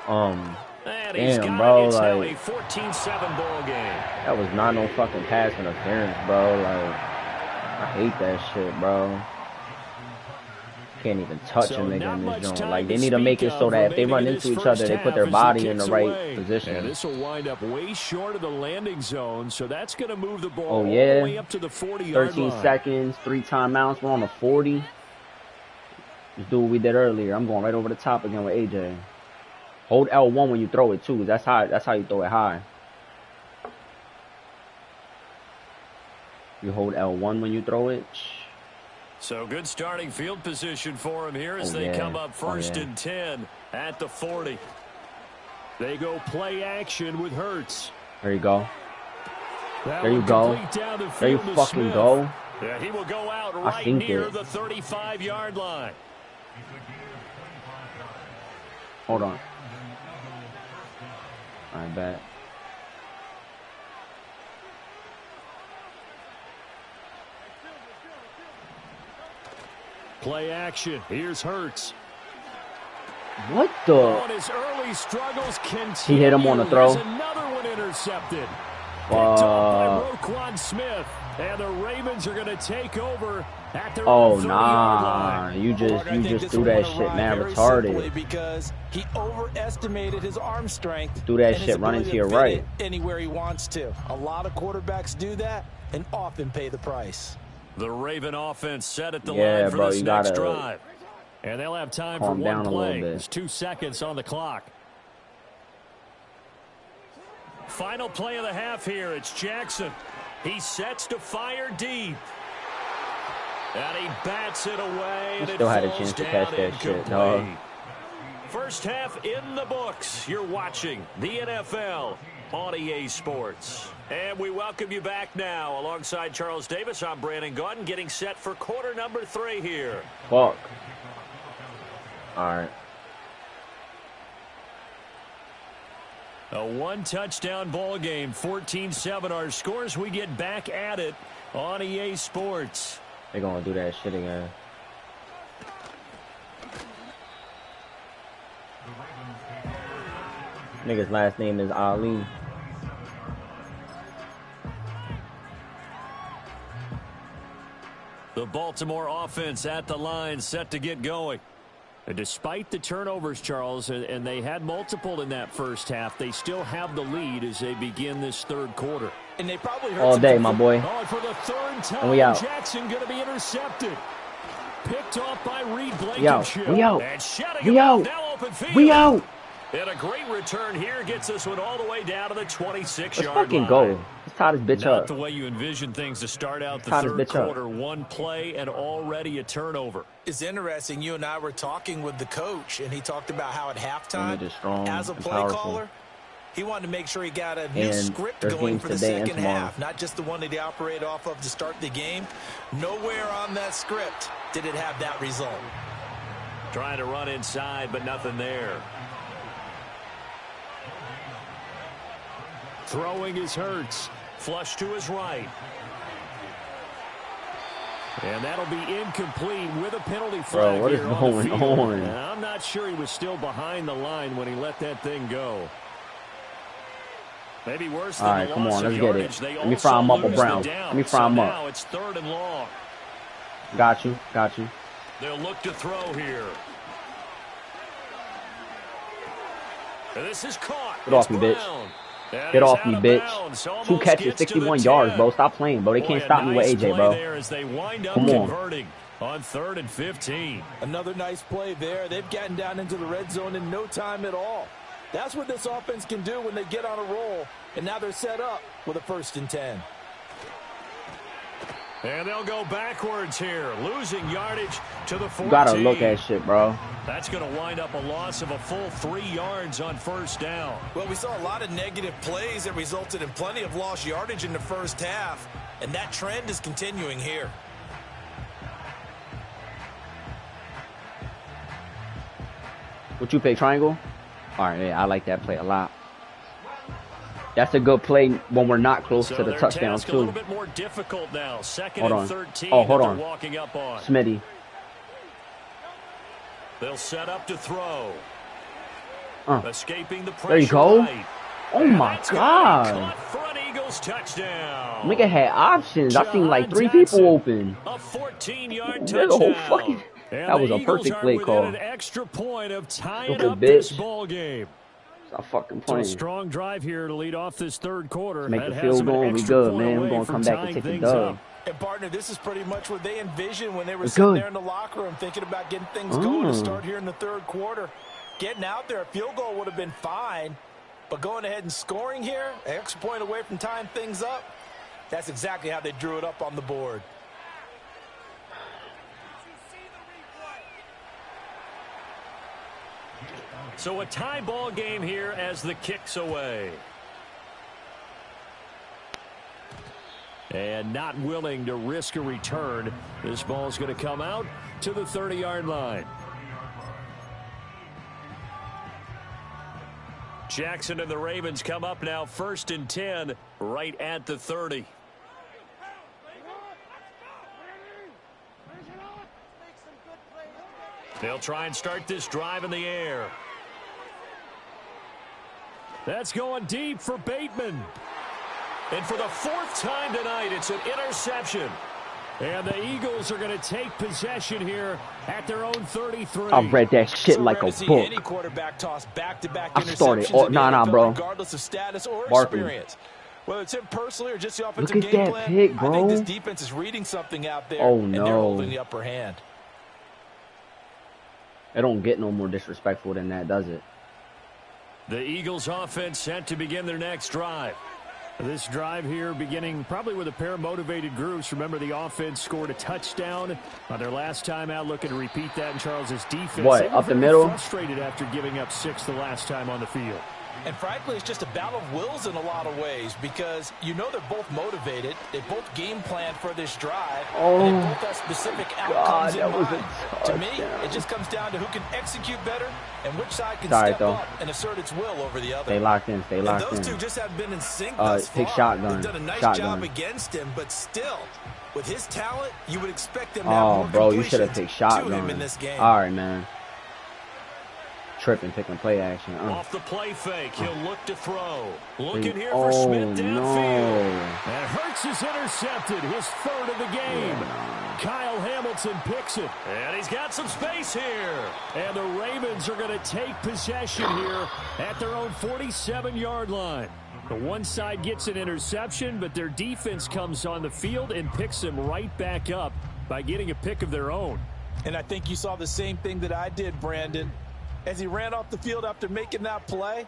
Damn, bro, it's now a like 14-7 ball game. that was not no fucking pass interference, bro. Like I hate that shit, bro. Can't even touch a nigga in this joint. Like they need to make it so that if they run into each other, they put their body in the right position. And this will wind up way short of the landing zone, so that's going to move the ball Oh all yeah, the way up to the 40-yard 13 line. seconds, 3 timeouts. We're on the 40. Just do what we did earlier. I'm going right over the top again with AJ. Hold L1 when you throw it too. That's how you throw it high. You hold L1 when you throw it. So good starting field position for him here as they come up 1st and 10 at the 40. They go play action with Hurts. There you go. That There you one go. complete down the There you field to fucking Smith. go. Yeah, he will go out I right think near it. the 35-yard line. Hold on. I bet. Play action. Here's Hurts. What the? On his early struggles continue. He hit him on the throw. There's another one intercepted. Picked off by Roquan Smith. And the Ravens are going to take over at their Oh 30-yard nah, line. you just threw that shit, man, retarded. Because he overestimated his arm strength. Threw that and his shit running ability to your fit right. it anywhere he wants to. A lot of quarterbacks do that and often pay the price. The Raven offense set at the Yeah, line for bro, this you next gotta drive. And they'll have time for calm one down a play. little bit. There's 2 seconds on the clock. Final play of the half here. It's Jackson. He sets to fire deep. And he bats it away. And still it had a falls chance to down catch that shit, incomplete. dog. First half in the books. You're watching the NFL on EA Sports. And we welcome you back now. Alongside Charles Davis, I'm Brandon Gaudin, getting set for quarter number 3 here. Fuck. All right. A one-touchdown ball game, 14-7 our scores. We get back at it on EA Sports. They're going to do that shit again. Nigga's last name is Ali. The Baltimore offense at the line, set to get going. And despite the turnovers, Charles, and they had multiple in that first half, they still have the lead as they begin this third quarter. And they probably heard all day, my boy. Oh, for the third time, and we out. Jackson going to be intercepted. Picked off by Reed Blankenship. We out. And shutting We out. now open field. We out. And a great return here gets us one all the way down to the 26-yard line. Let's fucking go. Let's tie this bitch Not up. the way you envision things to start out the third quarter. Up. One play and already a turnover. It's interesting. You and I were talking with the coach, and he talked about how at halftime, strong as a play powerful. caller, he wanted to make sure he got a new script going for the second half, not just the one that he operated off of to start the game. Nowhere on that script did it have that result. Trying to run inside, but nothing there. Throwing is Hurts. Flush to his right. And that'll be incomplete with a penalty flag. Bro, what is going on? And I'm not sure he was still behind the line when he let that thing go. Maybe worse than all right, the come loss on, of let's get yardage. it. They Let me fry him up with also Brown. lose the down. Let me fry him so up. now it's 3rd and long. Got you. Got you. They'll look to throw here. And this is caught. Get off me, bitch. Get off me, bitch. 2 catches, 61 yards, bro. Stop playing, bro. They can't stop me with AJ, bro. Come on. On 3rd and 15. Another nice play there. They've gotten down into the red zone in no time at all. That's what this offense can do when they get on a roll. And now they're set up with a 1st and 10. And they'll go backwards here, losing yardage to the 14. You gotta look at shit, bro. That's going to wind up a loss of a full 3 yards on 1st down. Well, we saw a lot of negative plays that resulted in plenty of lost yardage in the first half, and that trend is continuing here. What you pick, triangle? All right, yeah, I like that play a lot. That's a good play when we're not close to the touchdown, too. A little bit more difficult now. 2nd and 13. Oh, hold on. Walking up on. Smitty. They'll set up to throw. Escaping the pressure. There you go. Right. Oh, my God. Front Eagles touchdown. Nigga had options. I seen like 3 people open. A 14-yard touchdown. That was a perfect play call. An extra point of tying up this ball game. Stop fucking playing. So a strong drive here to lead off this third quarter. Make the field goal and we good, man. We're going to come back and take the dub. And, partner, this is pretty much what they envisioned when they were sitting there in the locker room thinking about getting things going to start here in the third quarter. Getting out there, a field goal would have been fine. But going ahead and scoring here, an extra point away from tying things up, that's exactly how they drew it up on the board. So a tie ball game here as the kick's away. And not willing to risk a return. This ball's going to come out to the 30-yard line. Jackson and the Ravens come up now 1st and 10 right at the 30. They'll try and start this drive in the air. That's going deep for Bateman. And for the 4th time tonight, it's an interception. And the Eagles are going to take possession here at their own 33. I read that shit like a book. Any quarterback toss back-to-back I started. Oh, nah, bro. Regardless of status or Barkley. Experience. Whether it's him personally or just the offensive Look at game that plan, pick, bro. I think this defense is reading something out there, Oh, and they're no. holding the upper hand. It don't get no more disrespectful than that, does it? The Eagles offense set to begin their next drive. This drive here beginning probably with a pair of motivated groups. Remember, the offense scored a touchdown on their last time out, looking to repeat that in Charles's defense. What, up the middle? Frustrated after giving up 6 the last time on the field. And frankly, it's just a battle of wills in a lot of ways because you know they're both motivated. They both game plan for this drive. And they both have specific outcomes in mind. To me, it just comes down to who can execute better and which side can step up and assert its will over the other. Stay locked in. Stay locked in. Those two just have been in sync thus far. Pick shotgun. They've done a nice job against him, but still, with his talent, you would expect them to have more bro, you should have picked shotgun in this game. All right, man. Tripping, picking play action. Off the play fake, he'll look to throw. Looking here for Smith downfield. And Hurts is intercepted, his third of the game. Kyle Hamilton picks it. And he's got some space here. And the Ravens are going to take possession here at their own 47-yard line. The one side gets an interception, but their defense comes on the field and picks them right back up by getting a pick of their own. And I think you saw the same thing that I did, Brandon. As he ran off the field after making that play,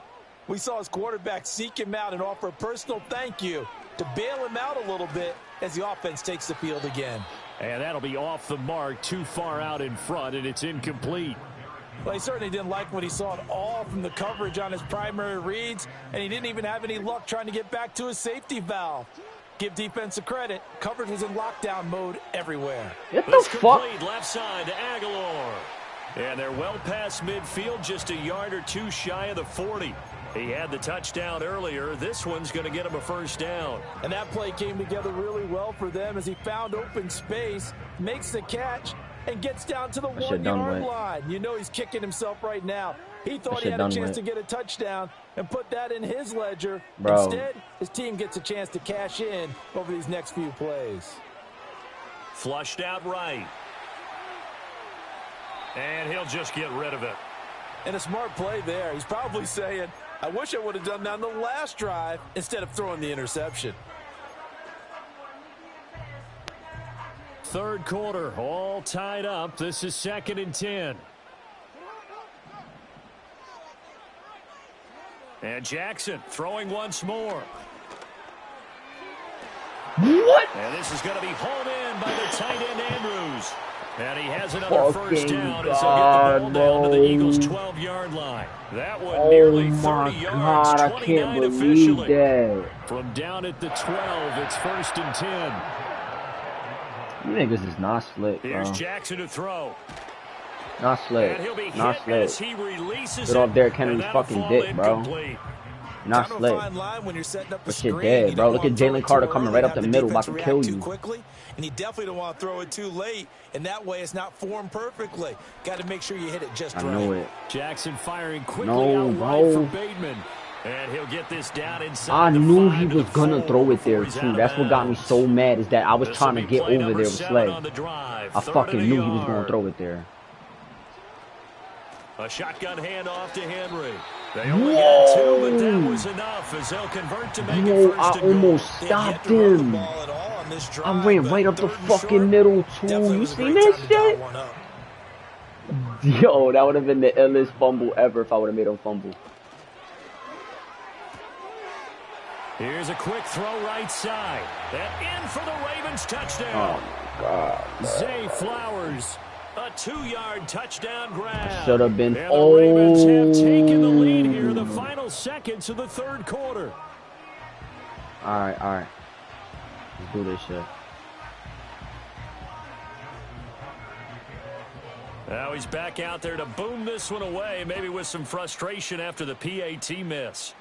we saw his quarterback seek him out and offer a personal thank you to bail him out a little bit as the offense takes the field again. And that'll be off the mark, too far out in front, and it's incomplete. Well, he certainly didn't like what he saw at all from the coverage on his primary reads, and he didn't even have any luck trying to get back to his safety valve. Give defensive credit. Coverage was in lockdown mode everywhere. What the fuck? Left side to Aguilar. And they're well past midfield, just a yard or two shy of the 40. He had the touchdown earlier. This one's going to get him a first down. And that play came together really well for them as he found open space, makes the catch, and gets down to the 1-yard line. You know he's kicking himself right now. He thought he had a chance to get a touchdown and put that in his ledger. Bro. Instead, his team gets a chance to cash in over these next few plays. Flushed out right. And he'll just get rid of it. And a smart play there. He's probably saying, I wish I would have done that on the last drive instead of throwing the interception. Third quarter, all tied up. This is 2nd and 10. And Jackson throwing once more. What? And this is going to be hauled in by the tight end Andrews. And he has another first down as he'll get the ball down to the Eagles' 12-yard line. That one nearly 30 yards, 29 officially. From down at the 12, it's 1st and 10. You niggas is not slick, bro. Here's Jackson to throw. Not slick. And he'll be not hit slick. as he releases Get off Derrick Henry's fucking dick, bro. Not slick. But shit dead, bro. Look at Jalen Carter coming right up the middle, about to kill you. Quickly, and you definitely don't want to throw it too late, and that way it's not formed perfectly. Got to make sure you hit it just right. I know it. Jackson firing quickly out right for Bateman. And he'll get this down inside. I knew he was gonna throw it there too. That's what got me so mad, is that I was trying to get over there with Slay. I fucking knew he was gonna throw it there. A shotgun handoff to Henry. They only got 2, but that was enough as they'll convert to make it first I almost stopped him. I ran right up the fucking middle too. You see this shit? Yo, that would have been the illest fumble ever if I would have made him fumble. Here's a quick throw right side. And in for the Ravens touchdown. Oh, my God. Zay Flowers. A 2-yard touchdown grab. Should have been. And the Ravens have taken the lead here in the final seconds of the third quarter. All right. Let's do this shit. Now he's back out there to boom this one away, maybe with some frustration after the PAT miss.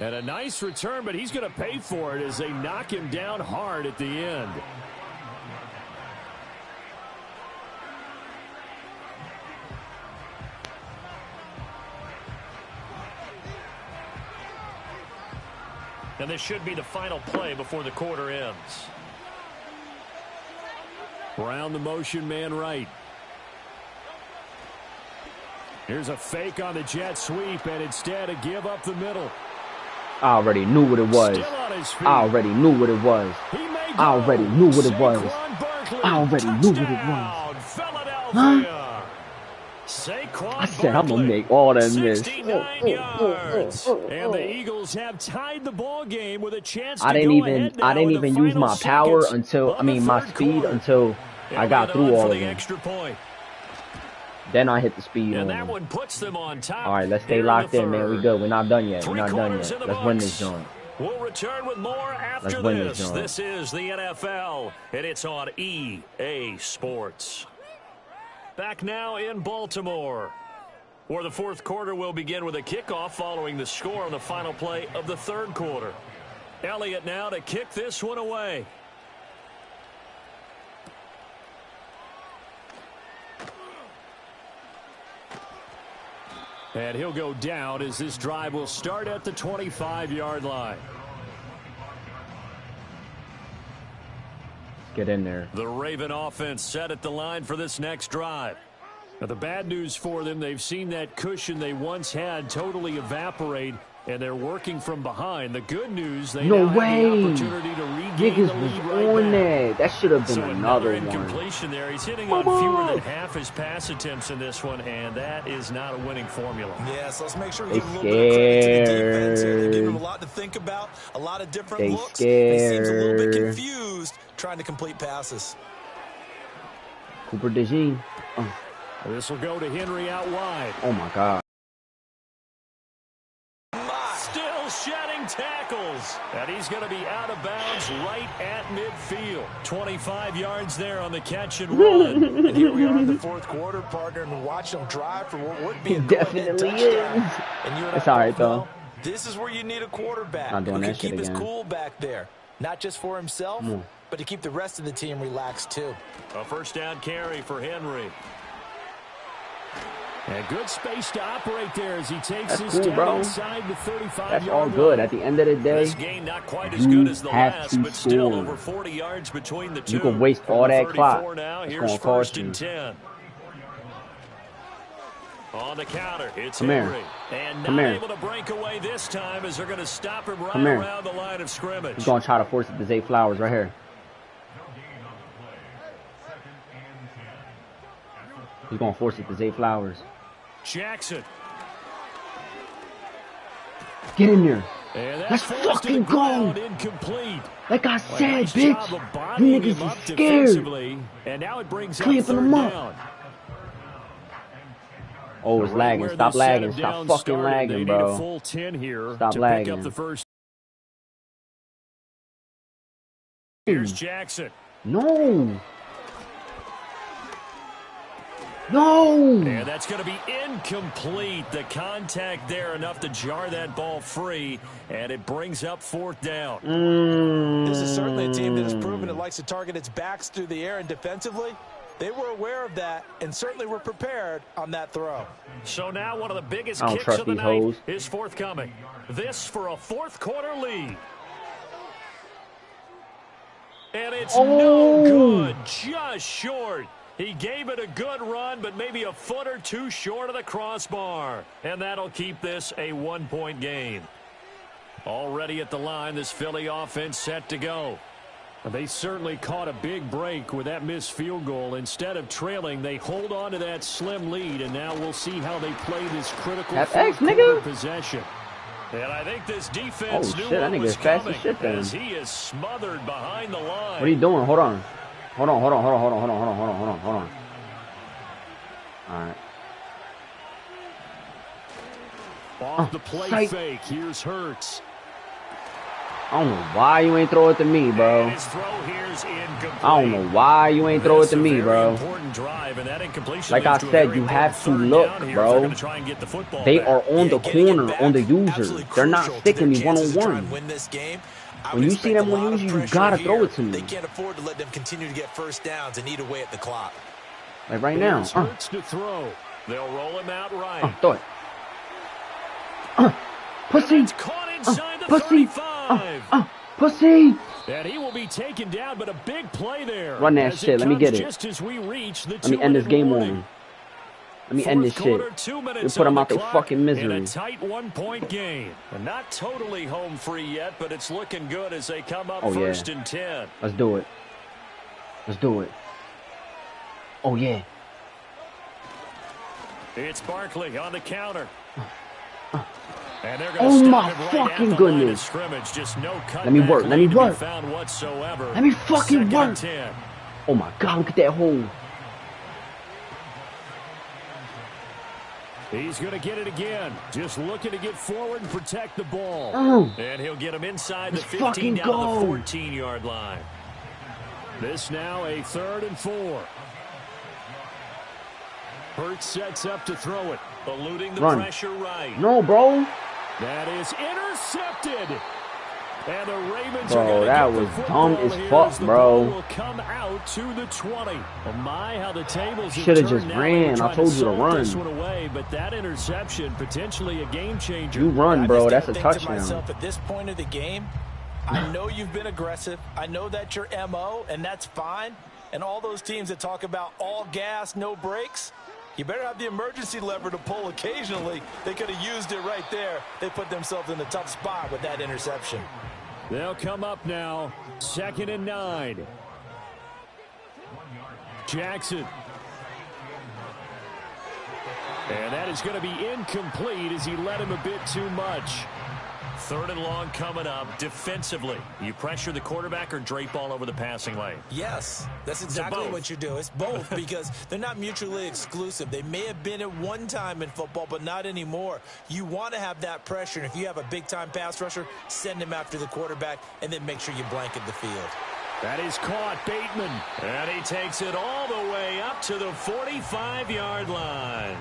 And a nice return, but he's going to pay for it as they knock him down hard at the end. And this should be the final play before the quarter ends. Brown the motion man right. Here's a fake on the jet sweep, and instead a give up the middle. I already knew what it was. I already knew what it was. I already knew what it was. I already knew what it was. Huh? I said I'm gonna make all that miss. 69 yards. And the Eagles have tied the ball game with a chance to I didn't even use my power until my speed until I got through all of them. Then I hit the speed on And that him. one puts them on top. All right, let's stay locked in, man. We good. We're not done yet. We're not done yet. Let's win this joint. We'll return with more after this. This is the NFL, and it's on EA Sports. Back now in Baltimore, where the fourth quarter will begin with a kickoff following the score on the final play of the third quarter. Elliott now to kick this one away. And he'll go down as this drive will start at the 25-yard line. Get in there. The Raven offense set at the line for this next drive. Now, the bad news for them, they've seen that cushion they once had totally evaporate, and they're working from behind. The good news, they now have the opportunity to regain the lead right back. That should have been another one. Incompletion there. He's hitting on fewer than half his pass attempts in this one, and that is not a winning formula. Yeah, so let's make sure we give a little bit of credit to the defense here. They give him a lot to think about, a lot of different looks. He seems a little bit confused trying to complete passes. Cooper DeJean. This will go to Henry out wide. Oh, my God. Still shedding tackles. And he's going to be out of bounds right at midfield. 25 yards there on the catch and run. And here we are in the fourth quarter, partner, and watch them drive for what would be a definitely is. And It's all right, though. This is where you need a quarterback Not doing who can that shit keep his again. cool back there. Not just for himself, but to keep the rest of the team relaxed, too. A first down carry for Henry. And good space to operate there as he takes his step inside the 35-yard That's all good. At the end of the day, this game not quite as good as the last, but still over 40 yards between the two. You can waste all that clock. Now. It's Here's gonna first cost you. and 10. On the counter, it's Come Henry. here. And Come not here. able to break away this time as they're going to stop him right Come here. around the line of scrimmage. He's going to try to force it to Zay Flowers right here. He's going to force it to Zay Flowers. Jackson. Get in there. And Let's fucking go. Incomplete. Like I said, Nice bitch. job of You bodying him niggas up is scared. defensively, and now it brings up Clamping third him up. down. Oh, it's lagging. Where Stop they set lagging. him Stop down fucking started, lagging, they need bro. a full 10 here Stop to lagging. pick up the first. Here's Jackson. No. No. And that's going to be incomplete. The contact there enough to jar that ball free, and it brings up fourth down. This is certainly a team that has proven it likes to target its backs through the air, and defensively, they were aware of that and certainly were prepared on that throw. So now one of the biggest I don't kicks trust of the these night hoes. is forthcoming. This for a fourth quarter lead. And it's no good, just short. He gave it a good run, but maybe a foot or two short of the crossbar. And that'll keep this a one-point game. Already at the line, this Philly offense set to go. They certainly caught a big break with that missed field goal. Instead of trailing, they hold on to that slim lead, and now we'll see how they play this critical fourth quarter possession. And I think this defense knew what was coming as he is smothered behind the line. What are you doing? Hold on. Hold on. All right. Off the play fake, here's Hurts. I don't know why you ain't throw it to me, bro. And his throw here's incomplete. I don't know why you ain't throw it to me, bro. Drive, and that incompletion like I said, you have to look, bro. They are on the corner, on the user. They're not sticking me one-on-one. When you see them on user, you gotta throw it to me. They can't afford to let them continue to get first downs and eat away at the clock. Like right now. Hurts to throw. They'll roll him out right. Throw it. Pussy. Caught inside the pussy. 35. Pussy. And he will be taken down, but a big play there. Run that shit. Let me get it. Just as we reach the Let me end this game on him. Let me end this shit. Let's put them out their fucking misery. In a tight one-point game. And not totally home free yet, but it's looking good as they come up first and 10. Let's do it. Let's do it. Oh, yeah. It's Barkley on the counter. And they're oh my fucking goodness. Just no let me work. Let me work. Whatsoever. Let me fucking work. Oh my God, look at that hole. He's going to get it again. Just looking to get forward and protect the ball. And he'll get him inside the 15 down to the 14-yard line. This now a 3rd and 4. Hurts sets up to throw it. Eluding the pressure right. No, bro. That is intercepted. And the Ravens bro, are that was dumb as fuck, bro. Will come out to the 20. Oh my, how the tables should have just ran. I told you to run. This one away, but that interception potentially a game changer. You run, bro. That's a touchdown. To myself, at this point of the game, I know you've been aggressive. I know that's your MO, and that's fine. And all those teams that talk about all gas, no brakes, you better have the emergency lever to pull occasionally. They could have used it right there. They put themselves in a tough spot with that interception. They'll come up now, 2nd and 9. Jackson. And that is going to be incomplete as he led him a bit too much. 3rd and long coming up. Defensively, you pressure the quarterback or drape all over the passing lane? Yes, that's exactly what you do. It's both because they're not mutually exclusive. They may have been at one time in football, but not anymore. You want to have that pressure, and if you have a big-time pass rusher, send him after the quarterback, and then make sure you blanket the field. That is caught, Bateman. And he takes it all the way up to the 45-yard line.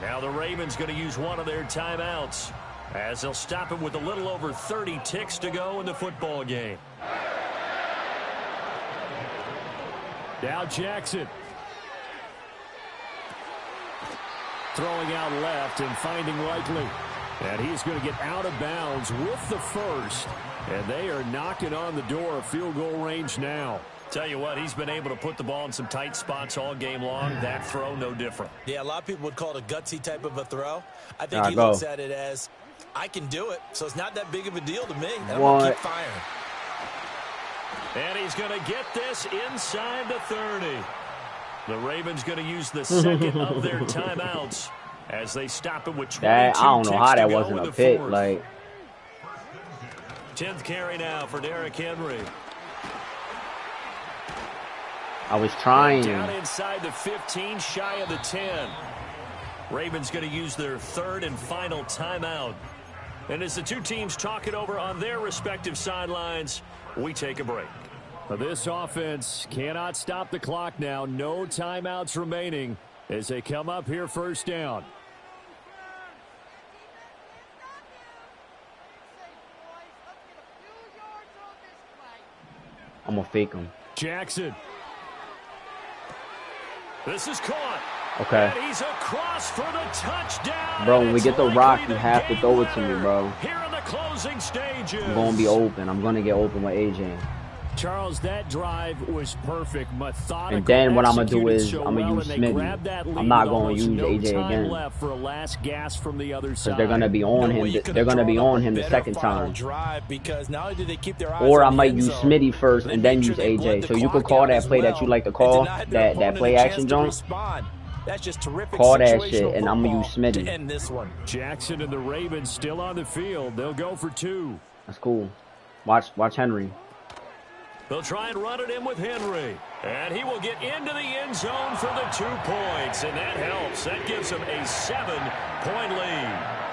Now the Ravens going to use one of their timeouts, as they'll stop him with a little over 30 ticks to go in the football game. Now Jackson. Throwing out left and finding Likely. And he's going to get out of bounds with the first. And they are knocking on the door of field goal range now. Tell you what, he's been able to put the ball in some tight spots all game long. That throw, no different. Yeah, a lot of people would call it a gutsy type of a throw. I think he looks at it as, I can do it, so it's not that big of a deal to me. And I'm going to keep firing. And he's going to get this inside the 30. The Ravens going to use the second of their timeouts as they stop him with 22 I don't know how that wasn't a pick. Fourth. Like 10th carry now for Derrick Henry. I was trying. Down inside the 15, shy of the 10. Ravens going to use their 3rd and final timeout. And as the two teams talk it over on their respective sidelines, we take a break. This offense cannot stop the clock now. No timeouts remaining as they come up here 1st down. I'm going to fake him. Jackson. This is caught. Okay. And he's across for the touchdown. Bro, when we get the rock, you have to throw it to me, bro. Here in the closing stages. I'm going to be open. I'm going to get open with AJ. Charles, that drive was perfect, methodical. And then what I'm going to do is I'm going to use Smitty. I'm not going to use AJ again. Left for a last gasp from the other side. Because they're going to be on him. They're going to be on him the second time. Because not only do they keep their eyes or I on might the use end zone, Smitty first and then use AJ. So you could call that play that you like to call, that play action jump. That's just terrific. Call that shit, and I'm going to use Smitty. To end this one. Jackson and the Ravens still on the field. They'll go for 2. That's cool. Watch Henry. They'll try and run it in with Henry. And he will get into the end zone for the 2 points. And that helps. That gives him a 7-point lead.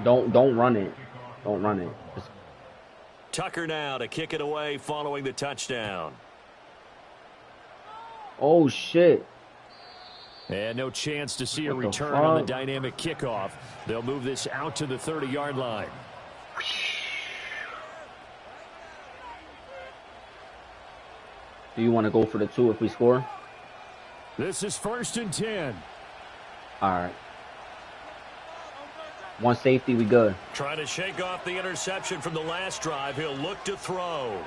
Don't run it. Don't run it. Just... Tucker now to kick it away following the touchdown. Oh, shit. And no chance to see a return on the dynamic kickoff. They'll move this out to the 30-yard line. Do you want to go for the 2 if we score? This is 1st and 10. All right. 1 safety, we good. Trying to shake off the interception from the last drive. He'll look to throw.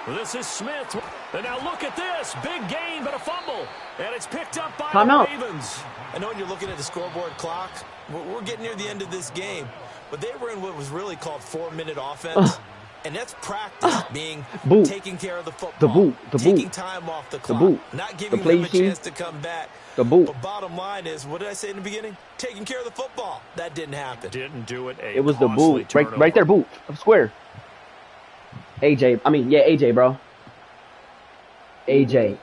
This is Smith. And now look at this. Big gain, but a fumble. And it's picked up by the Ravens. I know when you're looking at the scoreboard clock, we're getting near the end of this game. But they were in what was really called 4-minute offense. And that's practice, being boot. taking care of the football, taking time off the clock, not giving them a chance to come back. The boot. But bottom line is, what did I say in the beginning? Taking care of the football. That didn't happen. Didn't do it. It was the boot. Right there, boot. Square. AJ, bro. AJ.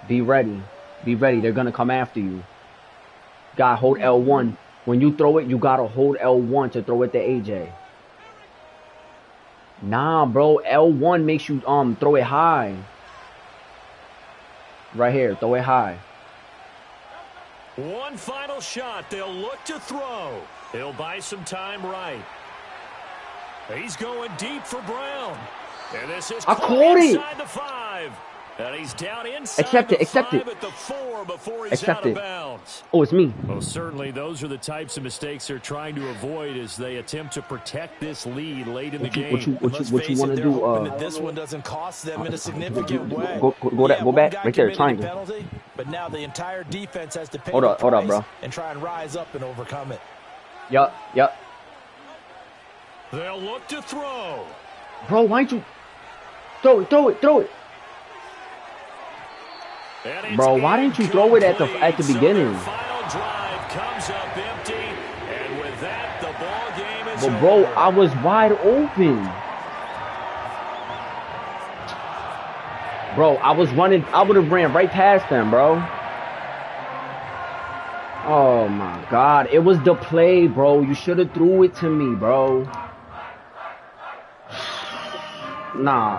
Be ready. They're going to come after you. Gotta hold L1. When you throw it, you gotta hold L1 to throw it to AJ. Nah, bro. L1 makes you throw it high. Right here, throw it high. One final shot. They'll look to throw. He'll buy some time right. He's going deep for Brown. And this is inside the 5. And he's down inside the 5 at the 4 before he's out of bounds. Oh, it's me. Well, certainly those are the types of mistakes they're trying to avoid as they attempt to protect this lead late in the game. What you want to do? This one doesn't cost them in a significant way. Go back. Right there, triangle. Penalty, but now the entire defense has to pay hold up, bro. And try and rise up and overcome it. Yup. They'll look to throw. Bro, why don't you throw it? Bro, why didn't you throw it at the beginning? So final drive comes up empty, and with that, the ball game is But bro, over. I was wide open. Bro, I was running. I would have ran right past them, bro. Oh my God, it was the play, bro. You should have threw it to me, bro. Nah.